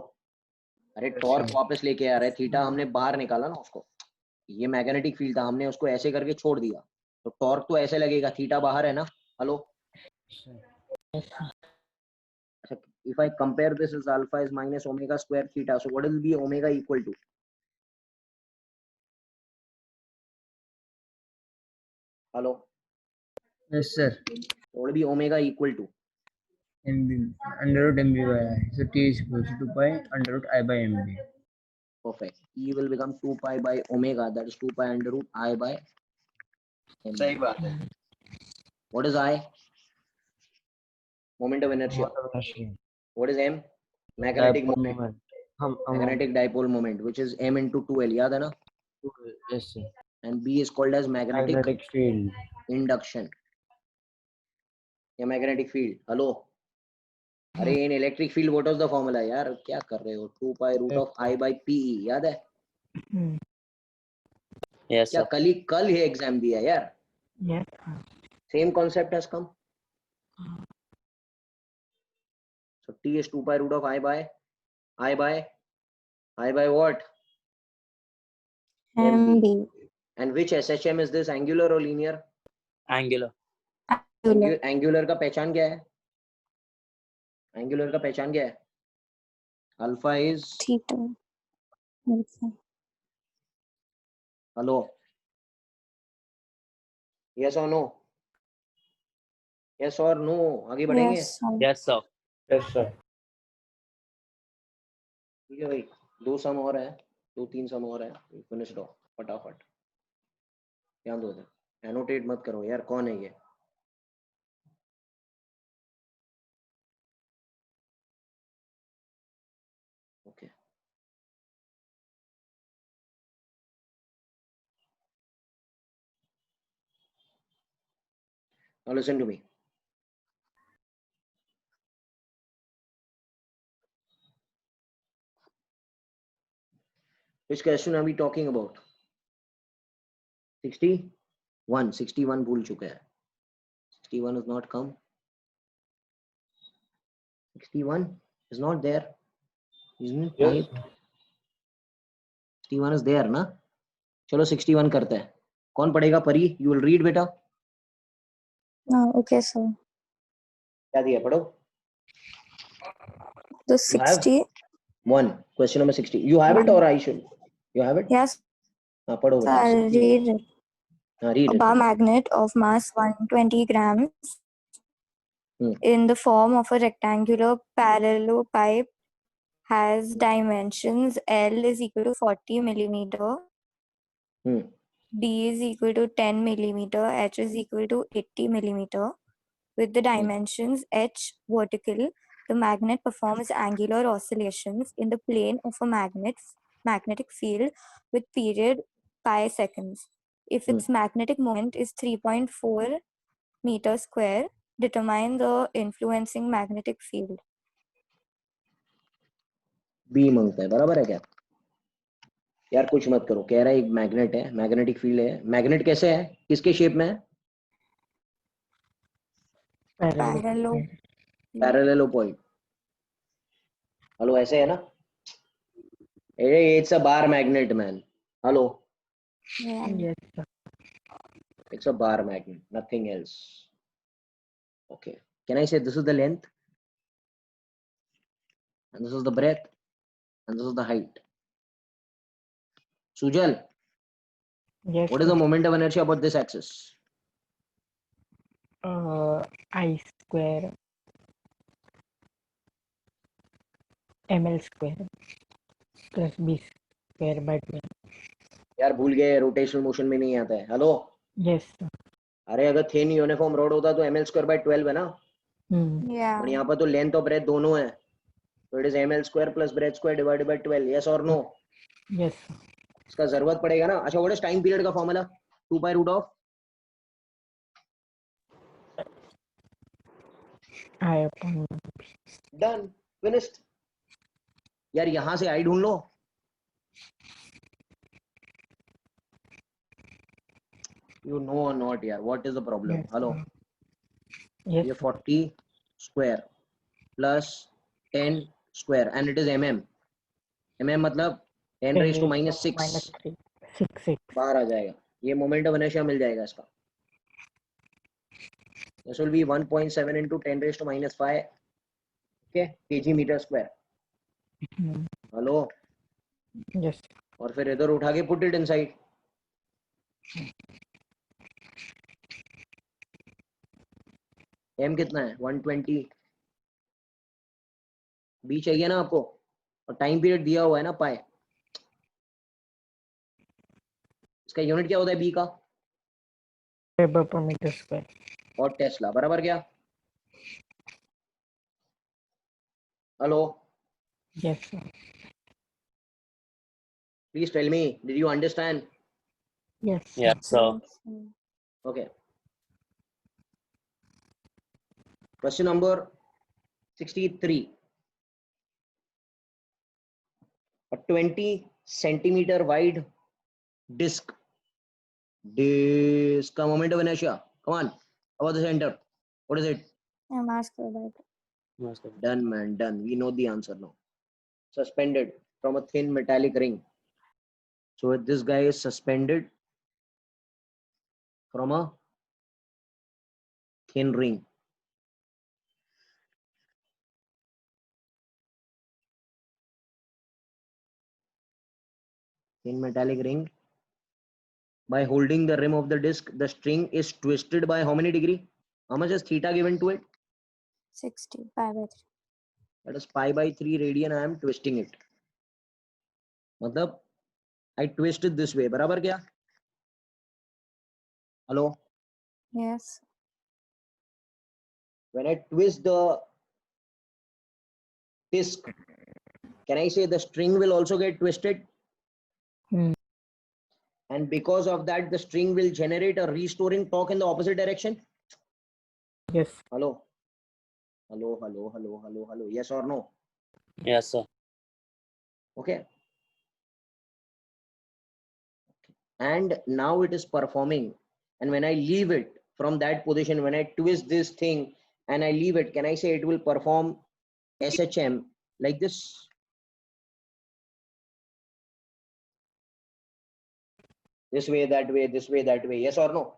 अरे Yes, torque sir. वापस लेके आ रहे, theta हमने बाहर निकाला ना उसको, ये मैग्नेटिक फील्ड था, हमने उसको ऐसे करके छोड़ दिया, तो टॉर्क तो ऐसे लगेगा, थीटा बाहर है ना, हेलो, अच्छा if I compare this as alpha is minus omega square theta, so what will be omega equal to, hello, Yes, sir. what will be omega equal to, MB under root MB by I. So T is equal to 2 pi under root I by MB. perfect, E will become 2 pi by omega, that is 2 pi under root I by MB. सही बात है. What is I, moment of inertia, what is M, magnetic moment, magnetic dipole moment, which is M into 2L, याद है ना, Yes, sir. and B is called as magnetic field. induction या magnetic field, hello, अरे in electric field what is the formula यार, क्या कर रहे हो, 2 pi root of I by PE, याद है, Yes, क्या sir. कल ही एग्जाम दिया यार, Yes. Same concept has come, so T is 2 pi root of I by what, MB. and which SHM is this, angular or linear, Angular. Angular का पहचान क्या है, एंगुलर का पहचान क्या है, alpha is, Theta. Alpha. Hello, yes और no, yes और नो, आगे बढ़ेंगे, Yes, sir. Yes, sir. Yes, sir. ठीक है भाई, 2 सम और है, 2-3 सम और है, फिनिश दो फटाफट, ध्यान दो, एनोटेट मत करो यार, कौन है ये, okay, now listen to me, which question are we talking about, 61 भूल चुके हैं, 61 is not come, 61 is not there, isn't it Yes. typed, 61 is there ना, चलो 61 करते हैं, कौन पढ़ेगा, परी, you will read बेटा, Okay, sir. क्या दिया पढ़ो, The you have 61. question number 60, you have it or I should, you have it, Yes, हाँ पढ़ो sir. बेटा, I'll 60, read it. हाँ read A it, bar magnet of mass 120 grams Hmm. in the form of a rectangular parallelepiped has dimensions L is equal to 40 millimeter, Hmm. D is equal to 10 millimeter, H is equal to 80 millimeter. With the dimensions H vertical, the magnet performs angular oscillations in the plane of a magnetic field with period pi seconds. If its magnetic moment is 3.4 meter square, determine the influencing magnetic field. B मांगता है, बराबर है क्या यार, कुछ मत करो, कह रहा है एक मैग्नेट है, मैग्नेटिक फील्ड है, मैग्नेट कैसे है, किसके शेप में है, Parallel. parallelopoid. हेलो ऐसे है ना? It's a bar magnet, man. Hello. Yeah. Yes, sir. It's a bar magnet, nothing else. Okay. Can I say this is the length? And this is the breadth? And this is the height. Sujal, Yes, what is the sir. moment of inertia about this axis? I square ml square plus b square by 12. यार भूल गए, rotational motion में नहीं आता है. Hello. Yes, sir. अरे अगर thin uniform road होता तो ml²/12 है ना. Yeah. और यहाँ पर तो लेंथ और ब्रेथ दोनों है, तो it is ml² plus breadth square divided by 12. yes or no? Yes, sir. इसका जरूरत पड़ेगा ना. अच्छा, व्हाट इज टाइम पीरियड का formula? 2 by root of I upon done, finished. यार यहाँ से आई ढूंढ लो. You know or not यार, what is the problem? Yes, hello. yes, ये sir. 40 square plus 10 square and it is mm. mm मतलब 10 raised to minus 6 minus 3 6 बाहर आ जाएगा. ये मोमेंट ऑफ इनर्शिया मिल जाएगा इसका. This will be 1.7 into 10 raised to minus 5 okay kg meter square. Hello. Yes, और फिर इधर उठा के पुट इट इनसाइड. m कितना है? 120. b चाहिए ना आपको, और टाइम पीरियड दिया हुआ है ना पाए. इसका यूनिट क्या होता है b का? Weber per meter square. और टेस्ला. बराबर क्या? Hello. Yes, sir. Please tell me, did you understand? Yes, sir. Yes, sir. Okay. Question number 63. A 20 centimeter wide disc. Disc का moment of inertia. Come on. About the center. What is it? M² Done, man. Done. We know the answer now. Suspended from a thin metallic ring. So this guy is suspended from a thin ring. Thin metallic ring. By holding the rim of the disc, the string is twisted by how many degree? How much is theta given to it? 60 pi by 3. That is pi by 3 radian. I am twisting it. मतलब I twist it this way. बराबर क्या? Hello. Yes. When I twist the disc, can I say the string will also get twisted? And because of that, the string will generate a restoring torque in the opposite direction. Yes. Hello. Hello, hello, hello, hello, hello. Yes or no? Yes, sir. Okay. And now it is performing. And when I leave it from that position, when I twist this thing and I leave it, can I say it will perform SHM like this? This way, that way, this way, that way. Yes or no?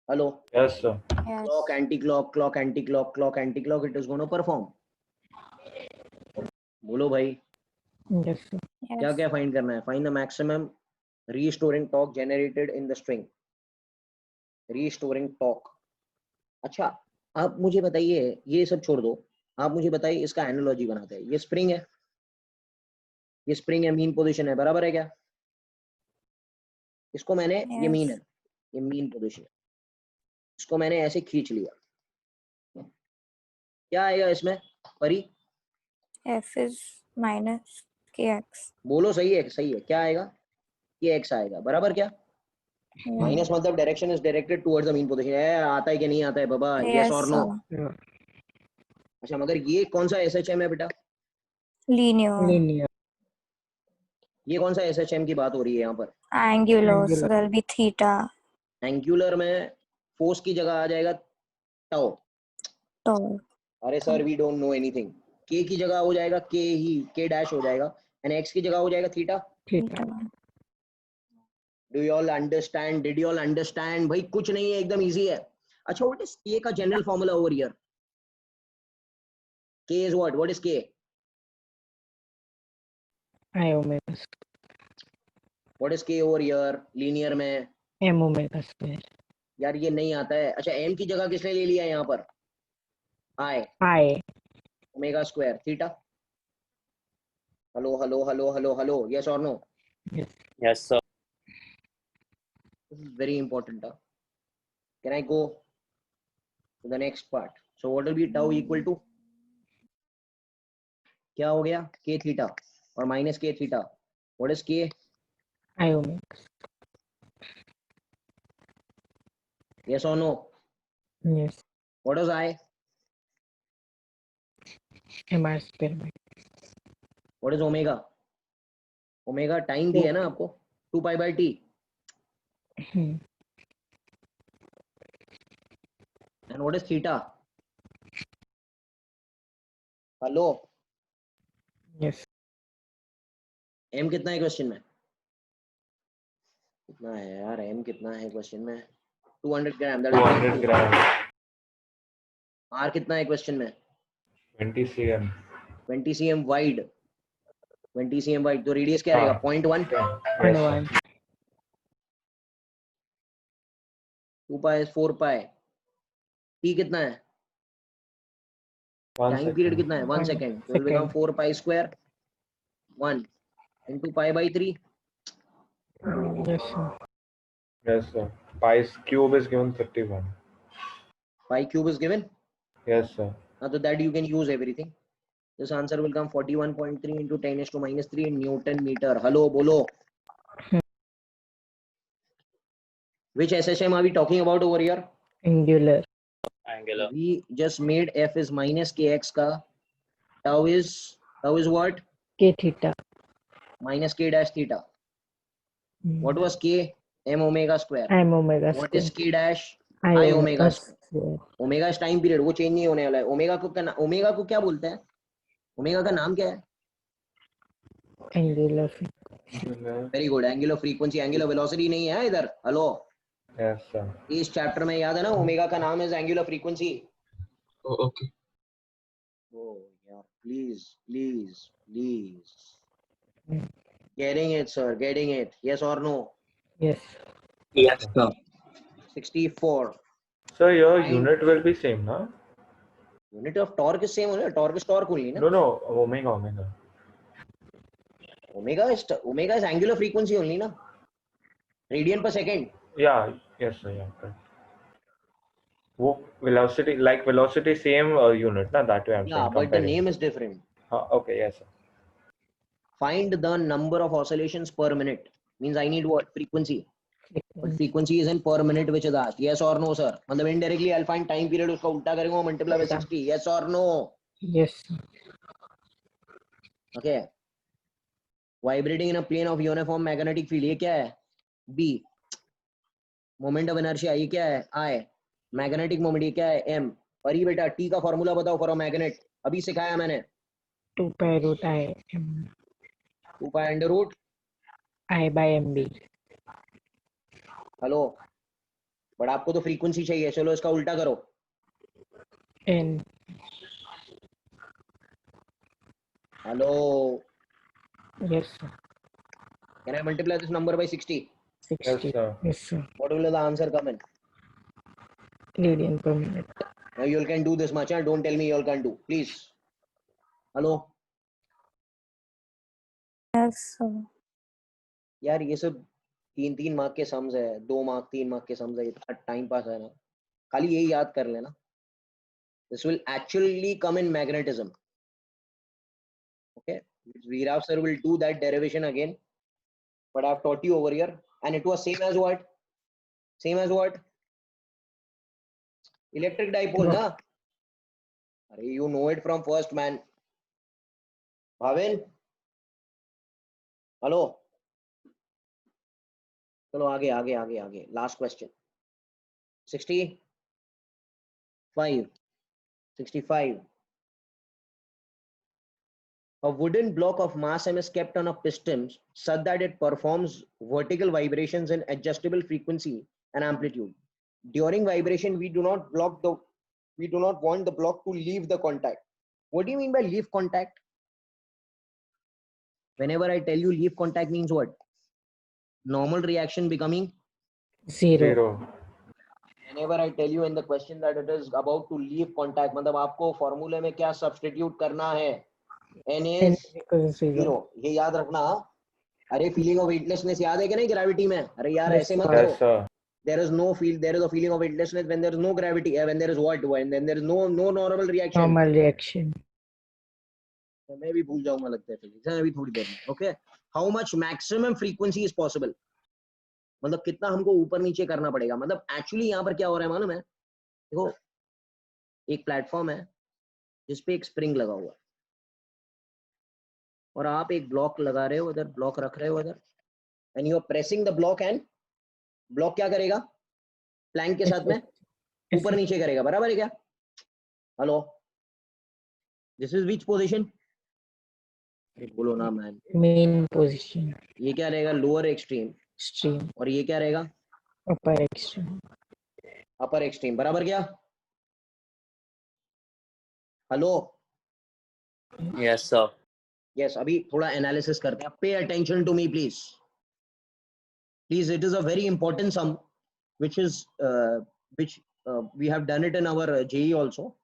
Hello. Yes, sir. Yes. Clock, anti-clock, clock, anti-clock, clock, anti-clock. It is going to perform. बोलो भाई. Yes, sir. क्या Yes. क्या find करना है? Find the maximum restoring torque generated in the string. Restoring torque. अच्छा, आप मुझे बताइए, ये सब छोड़ दो, आप मुझे बताइए इसका एनालॉजी बनाते हैं. ये स्प्रिंग है, ये स्प्रिंग है, मीन पोजीशन है. बराबर है क्या? इसको मैंने ये Yes. मीन है, ये मीन पोजीशन है. इसको मैंने ऐसे खींच लिया. क्या आएगा इसमें परी? F is minus kx. बोलो. सही है, सही है. क्या आएगा? ये x आएगा. बराबर क्या? Yeah. माइनस मतलब direction is directed towards the mean position. आता है कि नहीं आता है बाबा? Yes, यस और नो? sir. अच्छा, मगर ये कौन सा SHM है बेटा? Linear. Linear. ये कौन सा SHM की बात हो रही है यहाँ पर? Angular. So Angular. there'll be theta. Angular में फोर्स की जगह आ जाएगा टाउ. Torque. अरे sir we don't know anything. k की जगह हो जाएगा k ही, k डैश हो जाएगा, एंड x की जगह हो जाएगा theta. Theta. Do you all understand? Did you all understand? भाई कुछ नहीं है, एकदम इजी है. अच्छा, व्हाट इज k का general formula over here? k is what is k? I omega what is k over here linear में? m omega square. यार ये नहीं आता है. अच्छा, m की जगह किसने ले लिया है यहाँ पर? i I. Omega square theta. Hello hello hello hello hello, yes और no? Yes, sir. This is very important. Can I go to the next part? So what will be tau equal to? क्या हो गया? k theta और minus k theta. What is k? I omega. Yes or no? Yes. What is I? m r square by. What is omega? Omega time दिया है ना आपको, 2 pi by t. And what is theta? Hello, Yes. m कितना है question में? कितना है यार m? कितना है क्वेश्चन में? 200 ग्राम. 200 grams. r कितना है क्वेश्चन में? 20 cm. 20 cm wide. 20 cm wide, तो रेडियस क्या रहेगा? 0.1. Yes, sir. 1. 2 पाई 4 पाई. t कितना है? 1 टाइम पीरियड second. कितना है? 1 1 सेकेंड. तो will become second. 4 pi square 1 into pi by 3. Yes, sir. Yes, sir. Pi's cube is given 31. Pi cube is given. Yes, sir. So that you can use everything. This answer will come 41.3 into 10 to minus 3 in Newton meter. Hello, bolo. Which SSM are we talking about over here? Angular. Angular. We just made f is minus kx ka. Tau is what? K theta. Minus k dash theta. What was k? M omega square. M omega What square. is k dash? I I omega square. Omega is time period, वो change नहीं होने वाला है. Omega को क्या बोलते हैं? Omega का नाम क्या है? Angular. Very good. Angular frequency. Angular velocity नहीं है इधर. Hello, Yes, sir. इस चैप्टर में याद है ना, ओमेगा का नाम है एंगुलर फ्रीक्वेंसी. Oh, okay. ओ यार, please please please. Getting it sir, getting it. Yes और no? Yes. Yes, sir. 64. Sir, your Time. unit will be same, no? Unit of torque is same. Torque is torque only ना. No, omega. Omega is angular frequency only ना. Radian पर second. Yeah, yes, sir. Yeah, correct. वो velocity same unit, na? That way I'm Yeah, saying. but the comparing. name is different. Okay, yes, sir. Find the number of oscillations per minute. Means I need what? Frequency. But frequency is in per minute, which is asked. Yes or no, sir? मतलब indirectly I'll find time period, उसका उल्टा करेंगे, multiply by 60. Yes or no? Yes. Okay. Vibrating in a plane of uniform magnetic field. ये क्या है? B. Moment of inertia. ये क्या है? I. Magnetic moment. ये क्या है? M. परी बेटा, T का फॉर्मूला बताओ for a magnet. अभी सिखाया मैंने. 2 pi root I m. 2 pi under root. I by mb. Hello, but आपको तो फ्रीक्वेंसी चाहिए. चलो इसका उल्टा करो. N. Hello, Yes, sir. can I multiply this number by 60? 60. Yes, sir. Yes, sir. What will the answer come in? Radian per minute. Now you all can do this much. Don't tell me you all can't do. Please. Hello. Yes, sir. यार ये सब 3 mark के sums है, 2 mark 3 mark के sums है. इतना time pass है ना, खाली यही याद कर लेना. This will actually come in magnetism. Okay. Veerav sir will do that derivation again, but I've taught you over here, and it was same as what? Same as what? Electric dipole, na? Arey, you know it from first, man. Bhavin? Hello? चलो आगे. Last question. 65. A wooden block of mass m is kept on a piston such that it performs vertical vibrations in adjustable frequency and amplitude. During vibration, we do not want the block to leave the contact. What do you mean by leave contact? Whenever I tell you leave contact means what? Normal reaction becoming 0. 0. whenever I tell you in the question that it is about to leave contact, मतलब आपको फॉर्मूले में क्या substitute करना है? N N is equals 0. 0. ये याद रखना. अरे फीलिंग ऑफ वेटलेसनेस याद है कि नहीं ग्रेविटी में? अरे यार Yes, ऐसे मत sir. करो. Yes, sir. There is no feel. There is a feeling of weightlessness when there is no gravity. When there is what? When then there is no normal reaction. Normal reaction. मैं भी भूल जाऊंगा लगता है physics. अभी थोड़ी देर में. Okay. How much maximum frequency is possible? मतलब कितना हमको ऊपर नीचे करना पड़ेगा. मतलब एक्चुअली यहाँ पर क्या हो रहा है मालूम है? देखो एक प्लेटफॉर्म है जिसपे एक स्प्रिंग लगा हुआ है और आप एक ब्लॉक लगा रहे हो, इधर ब्लॉक रख रहे हो इधर, and you are pressing the block and block क्या करेगा? प्लैंक के साथ में ऊपर नीचे करेगा. बराबर है क्या? Hello, this is which position? बोलो ना मैन. Main position. ये क्या रहेगा? Lower extreme. Extreme. और ये क्या रहेगा? Upper extreme. Upper extreme. बराबर क्या? हेलो. Yes, sir. यस. अभी थोड़ा एनालिसिस करते हैं. Pay attention to me please. Please, it is a very important sum, which we have done it in our JE also.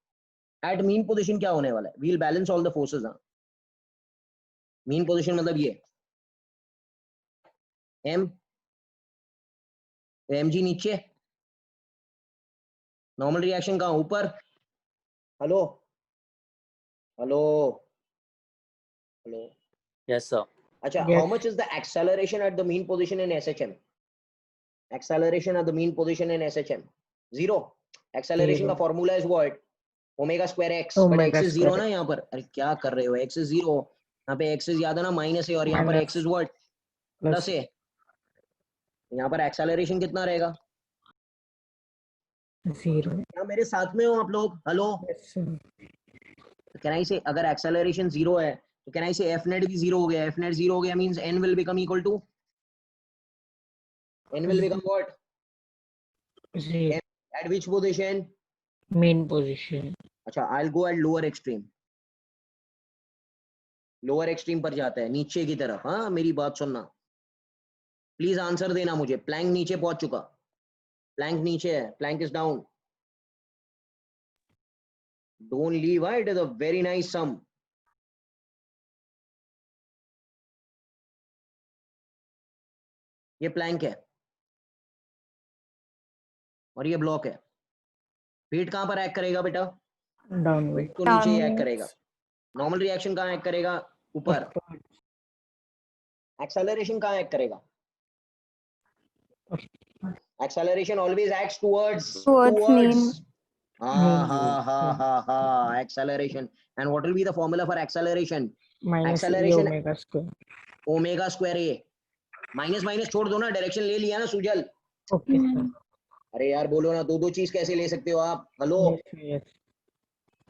At mean position क्या होने वाला है? We'll balance all the forces. हाँ. Mean position मतलब ये m mg नीचे, normal reaction कहाँ? ऊपर. Hello hello hello. Yes, sir. अच्छा, Yes. how much is the acceleration at the mean position in SHM? Acceleration at the mean position in SHM 0. Acceleration 0. का formula is what? Omega square x. But Omega x is 0 square ना यहाँ पर. अरे क्या कर रहे हो? x is 0. यहाँ पे x is याद है ना माइनस है और यहाँ पर Minus. x is what? Plus है. यहाँ पर acceleration कितना रहेगा? 0. क्या मेरे साथ में हो आप लोग? Hello. Yes, sir. Can I say अगर acceleration 0 है तो can I say f net भी 0 हो गया? f net 0 हो गया means n will become equal to, n will become what? 0. At which position? Main position. अच्छा, I'll go at lower extreme. Lower extreme पर जाता है नीचे की तरफ. हाँ, मेरी बात सुनना प्लीज. आंसर देना मुझे. प्लैंक नीचे पहुंच चुका. प्लैंक नीचे है. Plank is down. Don't leave. It is a very nice sum. ये प्लैंक है और ये ब्लॉक है. वेट कहां पर एक्ट करेगा बेटा? Downward. वेट तो नीचे ही एक्ट Downwards. करेगा. नॉर्मल रिएक्शन कहां एक्ट करेगा? ऊपर. Upward. एक्सेलरेशन कहां एक्ट करेगा? Acceleration always acts towards Mean. acceleration. And what will be the formula for acceleration? Minus Acceleration. omega square. Omega square a. Minus minus छोड़ दो ना. Direction ले लिया ना सुजल. Okay, sir. अरे यार बोलो ना. दो चीज कैसे ले सकते हो आप? हेलो. Yes, yes.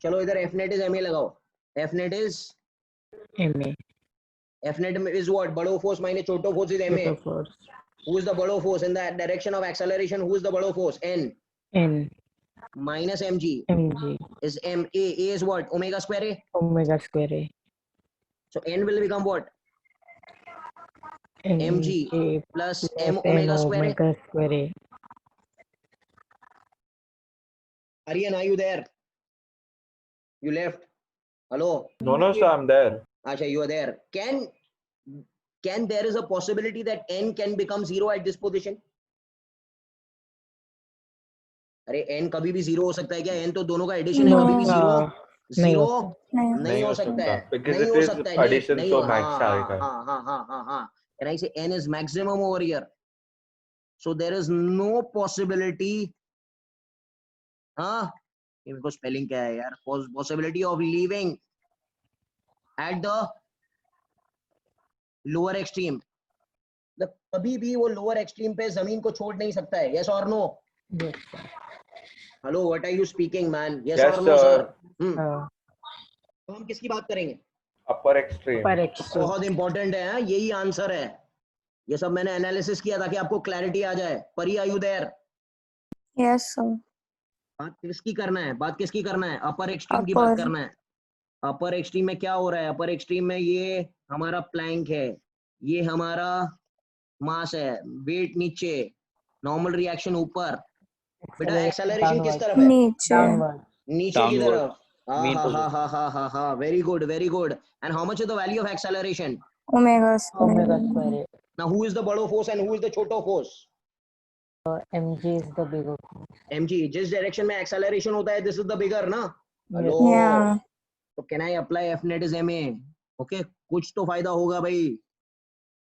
चलो इधर F net is MA लगाओ. F net is MA. F net is what? बड़ो फोर्स माइनस छोटो force is MA. Total force. Who is the बड़ो force in the direction of acceleration? Who is the बड़ो force? N N. minus mg Mg. is ma. A is what? Omega square a. Omega square A. So N will become what? mg Mg plus plus m N omega square a. omega square A. Aryan, are you there? You left. Hello. No, sir, I'm there. Asha, you are there. Can there is a possibility that n can become 0 at this position? अरे n कभी भी 0 हो सकता है क्या? n तो दोनों का एडिशन है. No. कभी भी 0 नहीं 0 होता. नहीं हो सकता है. Because नहीं it हो is सकता है. addition, नहीं so हो. max आएगा. हाँ. Can I say n is maximum over here? So there is no possibility. हाँ, इनको स्पेलिंग क्या है यार? Possibility of leaving at the lower extreme. मतलब कभी भी वो लोअर एक्सट्रीम पे जमीन को छोड़ नहीं सकता है. Yes or no? Yes, sir. Hello, what are you speaking, man? Yes Yes, or no, sir. sir? Uh, तो हम किसकी बात करेंगे? Upper extreme. Per extreme. बहुत इंपॉर्टेंट है हाँ? यही आंसर है। ये सब मैंने एनालिसिस किया ताकि आपको क्लैरिटी आ जाए। Pari are you there? Yes, sir. बात किसकी करना है? बात किसकी करना है? अपर एक्सट्रीम की बात Upper. करना है। अपर एक्सट्रीम में क्या हो रहा है? अपर एक्सट्रीम में ये हमारा प्लैंक है, ये हमारा मास है, वेट नीचे, नॉर्मल रिएक्शन ऊपर। बेटा एक्सेलरेशन किस तरफ है? Niche. Downward. नीचे की Downward. तरफ। हाँ Mean हाँ हाँ position. हाँ हाँ हाँ हाँ, very good very good. And how much is the value of acceleration? Omega square. Omega square. Now who is the बड़ो force and who is the छोटो force? Mg is the bigger force. mg, जिस direction में acceleration होता है this is the bigger ना। Hello, Yeah. तो can I apply F net is M A? Okay, कुछ तो फायदा होगा भाई।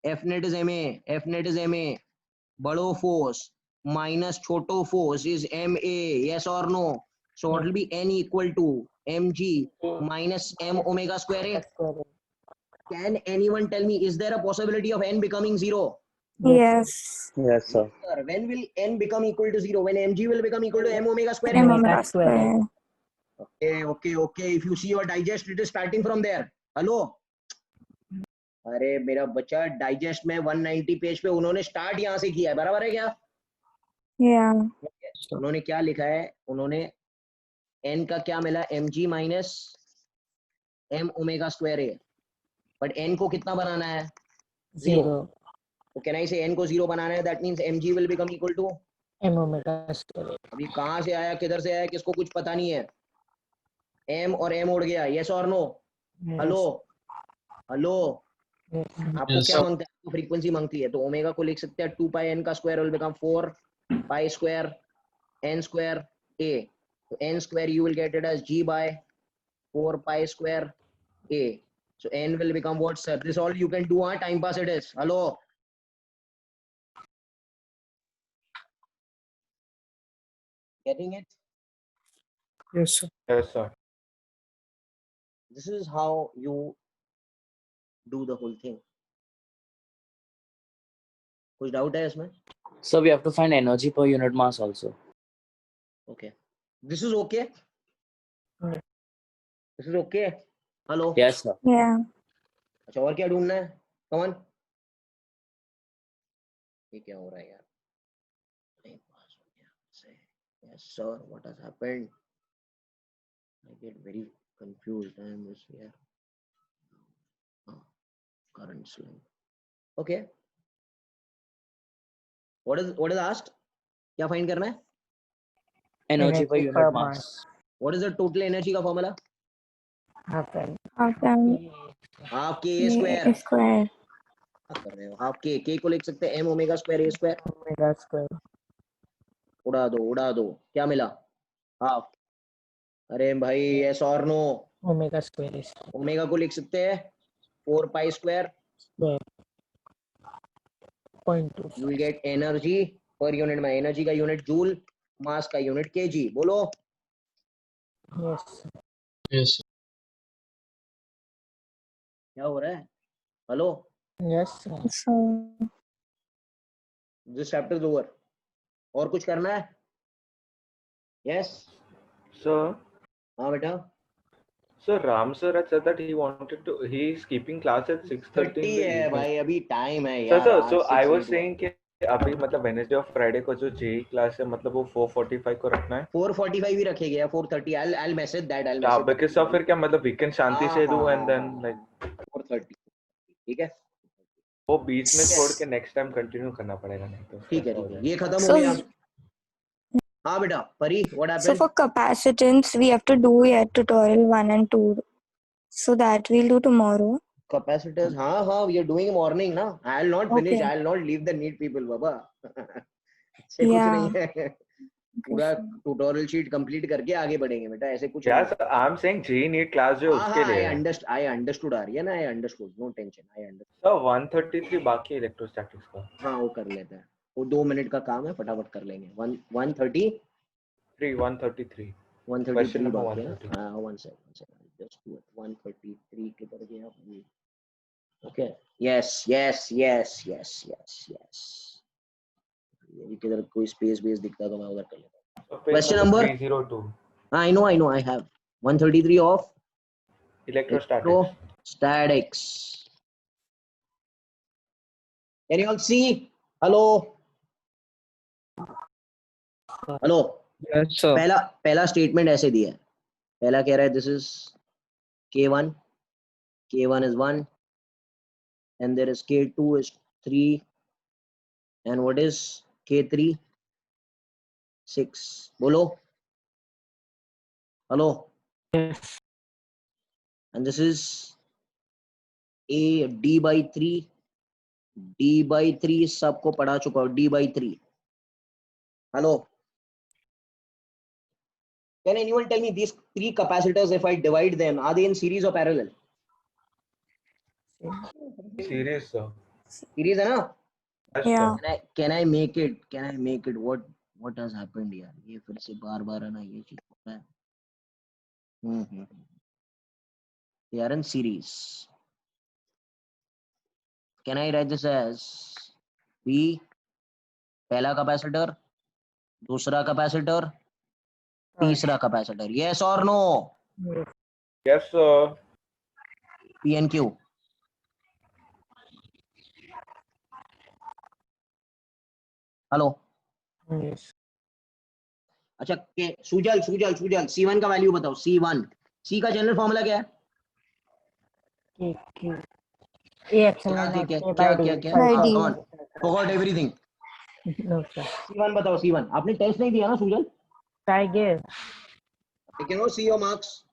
F net is M A, F net is M A, बड़ो फोर्स माइनस छोटो force is M A, yes और no? So what will be n equal to mg minus m omega square a? Square. Can anyone tell me, is there a possibility of n becoming zero? Yes. Yes, sir. Sir, when will n become equal to zero? When mg will become equal to m omega square a? M omega square. Okay. If you see your digest, it is starting from there. Hello? अरे मेरा बच्चा digest में 190 page पे उन्होंने start यहाँ से किया है, बराबर है क्या? Yeah. उन्होंने क्या लिखा है? उन्होंने n का क्या मिला? mg minus m omega square a, but n को कितना बनाना है? Zero. तो कैन आई से n को जीरो बनाना है, that means mg will become equal to, M omega square. अभी कहाँ से आया किधर से आया किसको कुछ पता नहीं है। m और m उड़ गया, यस और नो? Hello hello, Yes. आपको Yes, क्या sir. मांगता है? आपको फ्रीक्वेंसी मांगती है, तो ओमेगा को लिख सकते हैं 2 पाई n का square will become 4 pi square n square a, तो n square you will get it as g by 4 pi square a, so n will become what, sir? This all you can do, time pass it is. Hello, getting it? Yes, sir. Yes, sir. This is how you do the whole thing. कुछ doubt है इसमें? So we have to find energy per unit mass also. Okay, this is okay. Yeah. This is okay. Hello. Yes, sir. Yeah. अच्छा, और क्या ढूंढना है? Come on. ये क्या हो रहा है यार? नहीं पास हो गया से। Yes sir, what has happened? I get very confused. I am just here. Current swing. Okay. What is asked? क्या find करना है? Energy per Energy unit per mass. mass. What is the total energy का formula? Half M. Half m Half k a square. square. क्या कर रहे हो? Half k को लिख सकते हैं m omega square a square. Omega square. उड़ा दो, क्या मिला? Half. अरे भाई yes or no? Omega square is omega को लिख सकते हैं 4 pi square. square. 0.2. You will get energy per unit में, एनर्जी का यूनिट जूल, मास का यूनिट kg. बोलो Yes. Yes, sir. क्या हो रहा है? Hello, Yes, sir. So this chapter is over. और कुछ करना है? यस Sir, हाँ बेटा. sir, Ram sir had said that he is keeping class at 6:30 30 in the है evening. भाई, अभी टाइम है Sir, यार. so I was saying कि अभी मतलब वेडनेसडे और फ्राइडे को जो जेई क्लास है मतलब वो 4:45 को रखना है. 4:45 ही रखेंगे या 4:30. I'll message that. I'll Yeah, message because of फिर क्या मतलब वीकेंड शांति से दूं एंड देन लाइक 4:30. ठीक है, वो बीच में छोड़ के नेक्स्ट टाइम कंटिन्यू करना पड़ेगा नहीं तो. ठीक है, ये खत्म हो So- गया. हाँ बेटा, परी, what so happened? for capacitance we have to do yet tutorial 1 and 2. So that we'll do tomorrow. Capacitors, हाँ, we are doing morning ना. I'll not finish. Okay. I'll not leave the need people, बाबा. ऐसे कुछ Yeah. नहीं है. पूरा tutorial sheet complete करके आगे बढ़ेंगे बेटा, ऐसे कुछ Yeah, नहीं. sir, I'm saying JEE NEET class जो है हाँ उसके हाँ, लिए. I understood आ रही है ना, I understood. No tension, I understood. Sir, 133 बाकी है इलेक्ट्रोस्टैटिक्स का. हाँ, वो कर लेते हैं. वो 2 मिनट का काम है, फटाफट कर लेंगे. 133 133. 133 Question number बाकी है. 130. हाँ, 1 second. Just do it. 133 किधर गया? Okay. Yes. ये किधर कोई स्पेस बेस दिखता तो मैं उधर कर लेता. So, page Question number number? 302. I know. I have 133 of Electrostatics. Statics. Can you all see? Hello. Hello. Yes, sir. पहला स्टेटमेंट ऐसे दिया है. पहला कह रहा है this is K1. K1 is 1 and there is K2 is 3 and what is K3? 6. बोलो. Hello. Yes. And this is A D by 3. D by 3 सबको पढ़ा चुका हूँ. D by 3. Hello. Can anyone tell me these three capacitors, if I divide them, are they in series or parallel? Series, sir. Series है ना? Yes, Yeah. sir. Can I make it? What has happened here? ये फिर से बार है ना ये चीज होता है. They are in series. Can I write this as P पहला कैपेसिटर, दूसरा कैपेसिटर, तीसरा capacitor? Yes or no? Yes. Yes, sir. P and Q. Hello. Yes. अच्छा सुजल C1 का वैल्यू बताओ. C1 C का जनरल फॉर्मूला क्या है? K. A epsilon naught क्या K by D. क्या? By हाँ, D. come on. Forgot everything. No, sir. C1 बताओ. C1 आपने टेस्ट नहीं दिया ना Sujal? I gave. I cannot see your marks.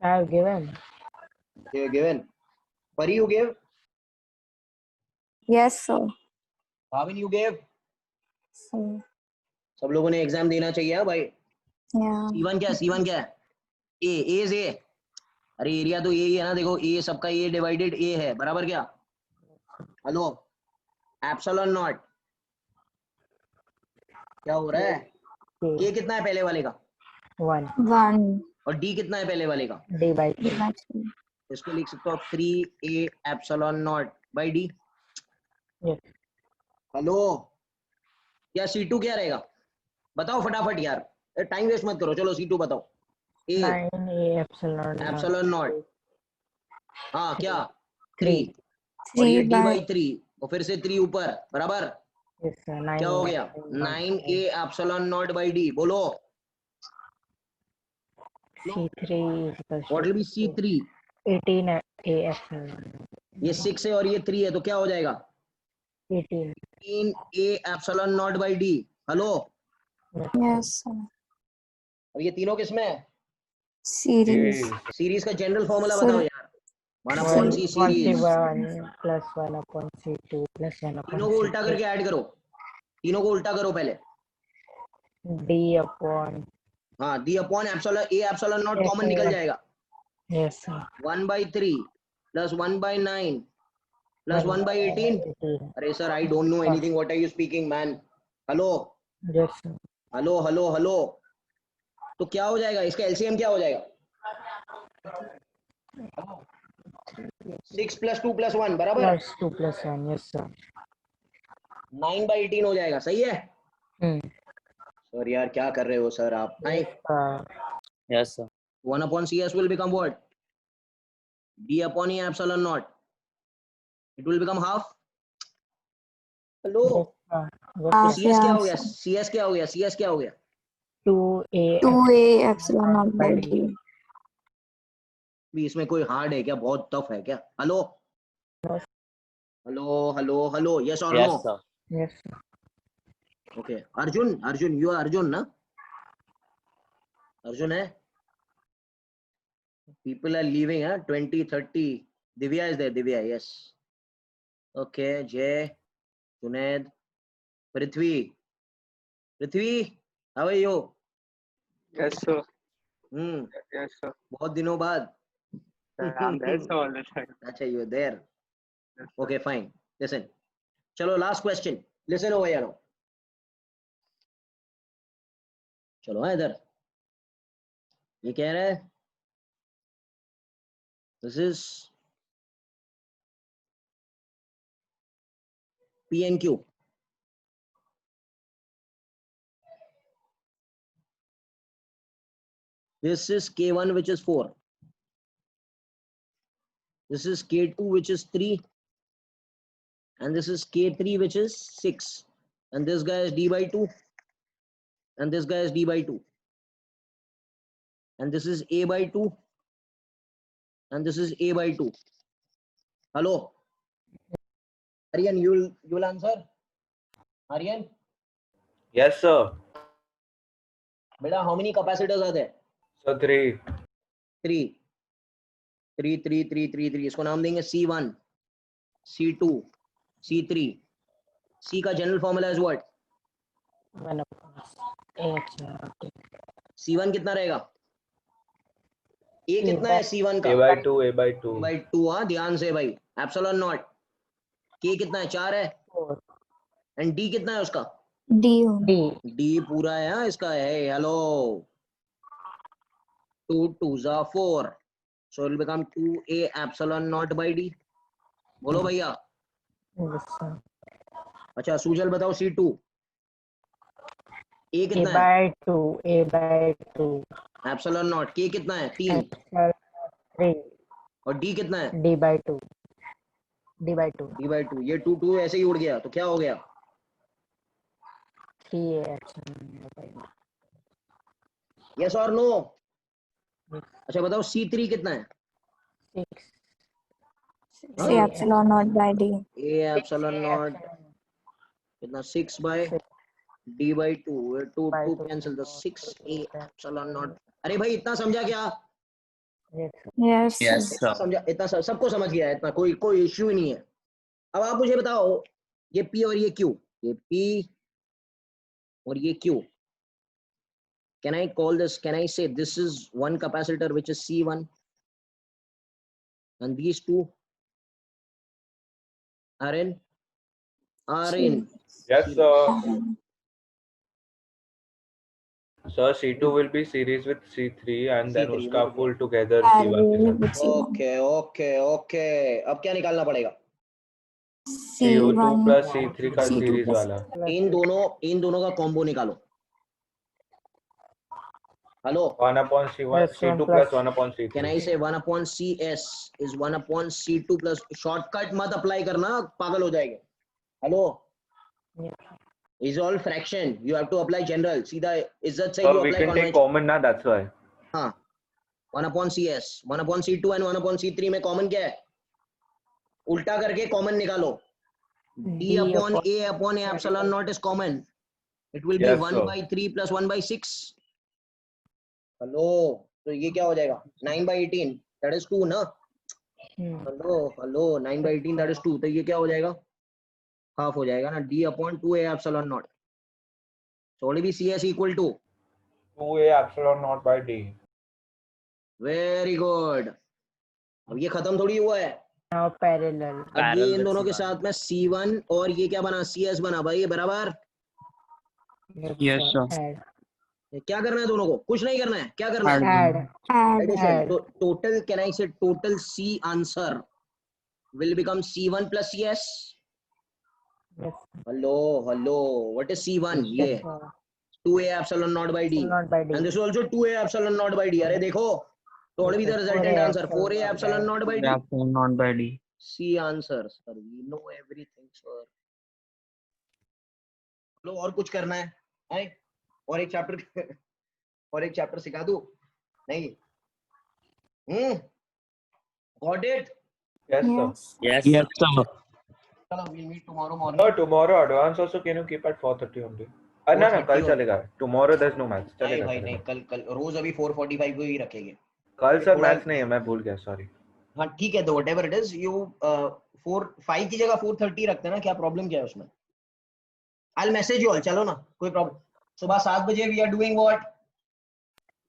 I have given. You have given. Pari, you gave. Yes, sir. Bhavin, you gave. So, सब लोगों ने exam देना चाहिए हाँ भाई. yeah. C1 क्या है? A is A. अरे एरिया तो यही है ना. देखो A सबका A डिवाइडेड A है बराबर क्या? हेलो. एप्सिलॉन नॉट क्या हो रहा है? K. A कितना है पहले वाले का? 1. 1. और D कितना है पहले वाले का? D by D 3. by 3. इसको लिख सकते हो 3A epsilon not by D. Yes. Hello. या C2 क्या रहेगा? बताओ फटाफट यार. टाइम वेस्ट मत करो. चलो C2 बताओ. A 9A epsilon naught. Epsilon not. हाँ क्या? 3. 3 और ये 3 D by बाई 3 और फिर से 3 ऊपर बराबर. Yes, sir. 9. क्या हो गया? 9A epsilon not by D. बोलो. C3 is equal what will B to C3? 18A epsilon. ये 6 है और ये 3 है तो क्या हो जाएगा? 18. 3A epsilon not by D. Hello. yes, sir. अब ये तीनों किसमें है? Series. सीरीज का जनरल फॉर्मूला Sir. बताओ यार. 1 upon C series. 1 plus 1 upon C2 plus 1 upon तीनों को उल्टा करके C3. ऐड करो. तीनों को उल्टा करो पहले. D upon. हाँ D upon epsilon A epsilon not common निकल जाएगा. Yes, sir. 1 by 3 plus 1 by 9 plus 1 by 18. 18. अरे sir I don't know anything. What are you speaking man? Hello. Yes, sir. Hello. तो क्या हो जाएगा? इसका एलसीएम क्या हो जाएगा? 6 plus 2 plus 1 बराबर. Plus 2 plus 1. Yes, sir. 9 by 18 हो जाएगा. सही है सर. यार क्या कर रहे हो सर आप? Yes, sir. 1 upon CS will become what? D upon E epsilon naught. It will become half. Hello. Half, CS क्या yeah, हो गया? sir. CS क्या हो गया? 2A 2A epsilon naught by by D. भी इसमें कोई हार्ड है क्या? बहुत टफ है क्या? Hello. Yes or Yes, no? sir. Yes, sir. Okay. Arjun, you are Arjun ना? अर्जुन है. People are leaving, huh? 20, 30. Divya is there. Divya, yes. Okay. Jay, Junaid, Prithvi, how are you? Yes, sir. Yes, sir. बहुत दिनों बाद. I'm there, sir, all the time. अच्छा, you are there. Yes, sir. Okay, fine. Listen. चलो last question. Listen over here. चलो हाँ इधर. ये कह रहा है this is P and Q. This is K1 which is 4. This is K2, which is 3. And this is K3, which is 6. And this guy is D by 2. And this guy is D by 2. And this is A by 2. And this is A by 2. Hello? Aryan, you'll answer? Aryan? Yes, sir. Beta, how many capacitors are there? So 3. 3. 3, 3, 3, 3, 3. इसको नाम देंगे C1, C2, C3. C का general formula is what? 1 upon A. अच्छा, okay. C1 कितना रहेगा? A कितना है C1 का? A by 2, A by 2. by 2. हाँ, ध्यान से भाई. Epsilon not. K कितना है? 4 है. 4. एंड D कितना है उसका? D. D. D पूरा है. हाँ, इसका है. Hello. 2 2s are 4. So it will become 2A epsilon naught by D. बोलो भैया. Yes, sir. अच्छा, सुजल बताओ C2. A A कितना है? by 2. A by 2. Epsilon not. K कितना है? 3. Epsilon 3. और D कितना है? D by 2. D by 2. D by 2. ये 2 2 ऐसे ही उड़ गया. तो क्या हो गया? 3A epsilon. Yes or no? अच्छा बताओ C3 कितना है? 6. C epsilon naught by D. A epsilon naught कितना? 6 by D by 2. 2 2 cancel the 6A epsilon naught. अरे भाई इतना समझा क्या? Yes. Yes, इतना sir. समझा? इतना सबको समझ गया है. इतना कोई इश्यू ही नहीं है. अब आप मुझे बताओ ये P और ये Q. ये P और ये Q. Can I call this? Can I say this is one capacitor which is C1, and these two are in? Yes, sir. So C2 will be series with C3 and then C3 उसका full together Parallel C1 with C1. Okay. अब क्या निकालना पड़ेगा? CU2 C1 plus C3 का C2 series plus वाला. इन दोनों का combo निकालो. Hello. 1 upon C1, Yes, C2 1 plus plus 1 upon C3. Can I say 1 upon CS is 1 upon C2 plus shortcut मत अप्लाई करना, पागल हो जाएंगे. Hello. Is all fraction. You have to apply general. सीधा इज्जत से you So we apply can take convention. common ना, that's why. हाँ. 1 upon CS, 1 upon C2 and 1 upon C3 में कॉमन क्या है? उल्टा करके कॉमन निकालो. D upon A upon A epsilon naught is common. It will be Yes, 1 sir. by 3 plus 1 by 6. Hello. तो ये क्या हो जाएगा? 9 by 18. That is 2 ना? हेलो. 9 by 18 that is 2. तो ये क्या हो जाएगा? हाफ हो जाएगा ना. D upon 2A epsilon naught. So what will be CS equal to? 2A epsilon naught by D. Very good. अब ये खत्म थोड़ी हुआ है. Now parallel. अब ये इन दोनों के साथ में C1 और ये क्या बना? CS बना भाई. ये बराबर. Yes, sir. Add. क्या करना है दोनों को? कुछ नहीं करना है. क्या करना है? Add. Addition. Add. So total, can I say total C answer will become C1 plus CS? Yes. Hello. What is C1? Yes, ये sir. 2A epsilon naught by D. Not by D. And this is also 2A epsilon naught by D. अरे देखो. So what will be the resultant answer? 4A epsilon naught by D. Yeah, not by D. C answer. Sir, we know everything, sir. लो और कुछ करना है? हैं? और एक chapter सिखा दूं? नहीं. Got it? Yes, sir. Yes, Yes, sir. sir. चलो, we'll meet tomorrow morning. No, tomorrow advance also can you keep at 4:30 only? ना 4:30 कल चलेगा. Tomorrow there's no match. नहीं चलेगा. भाई नहीं, कल रोज अभी 4:45 को ही रखेंगे. कल सर थोड़ा- मैच नहीं है, मैं भूल गया, सॉरी. हाँ ठीक है, तो whatever it is, you 5 की जगह 4:30 रखते हैं ना. क्या प्रॉब्लम क्या है उसमें? I'll message you all. चलो ना, कोई प्रॉब्लम. सुबह 7 बजे we are doing what?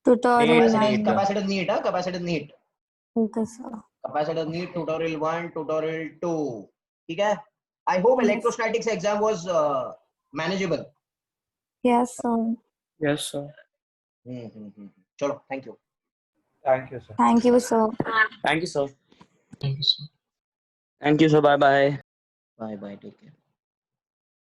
tutorial Neat. 1. Capacitor neat, हाँ, capacitor neat. Okay, sir. Capacitor neat, tutorial 1, tutorial 2. ठीक है? I hope Yes. electrostatics exam was manageable. Yes, sir. Yes, sir. चलो, thank you. Thank you, sir. Thank you, sir. Thank you, sir. Thank you, sir. Thank you, sir. Bye bye. Bye, take care.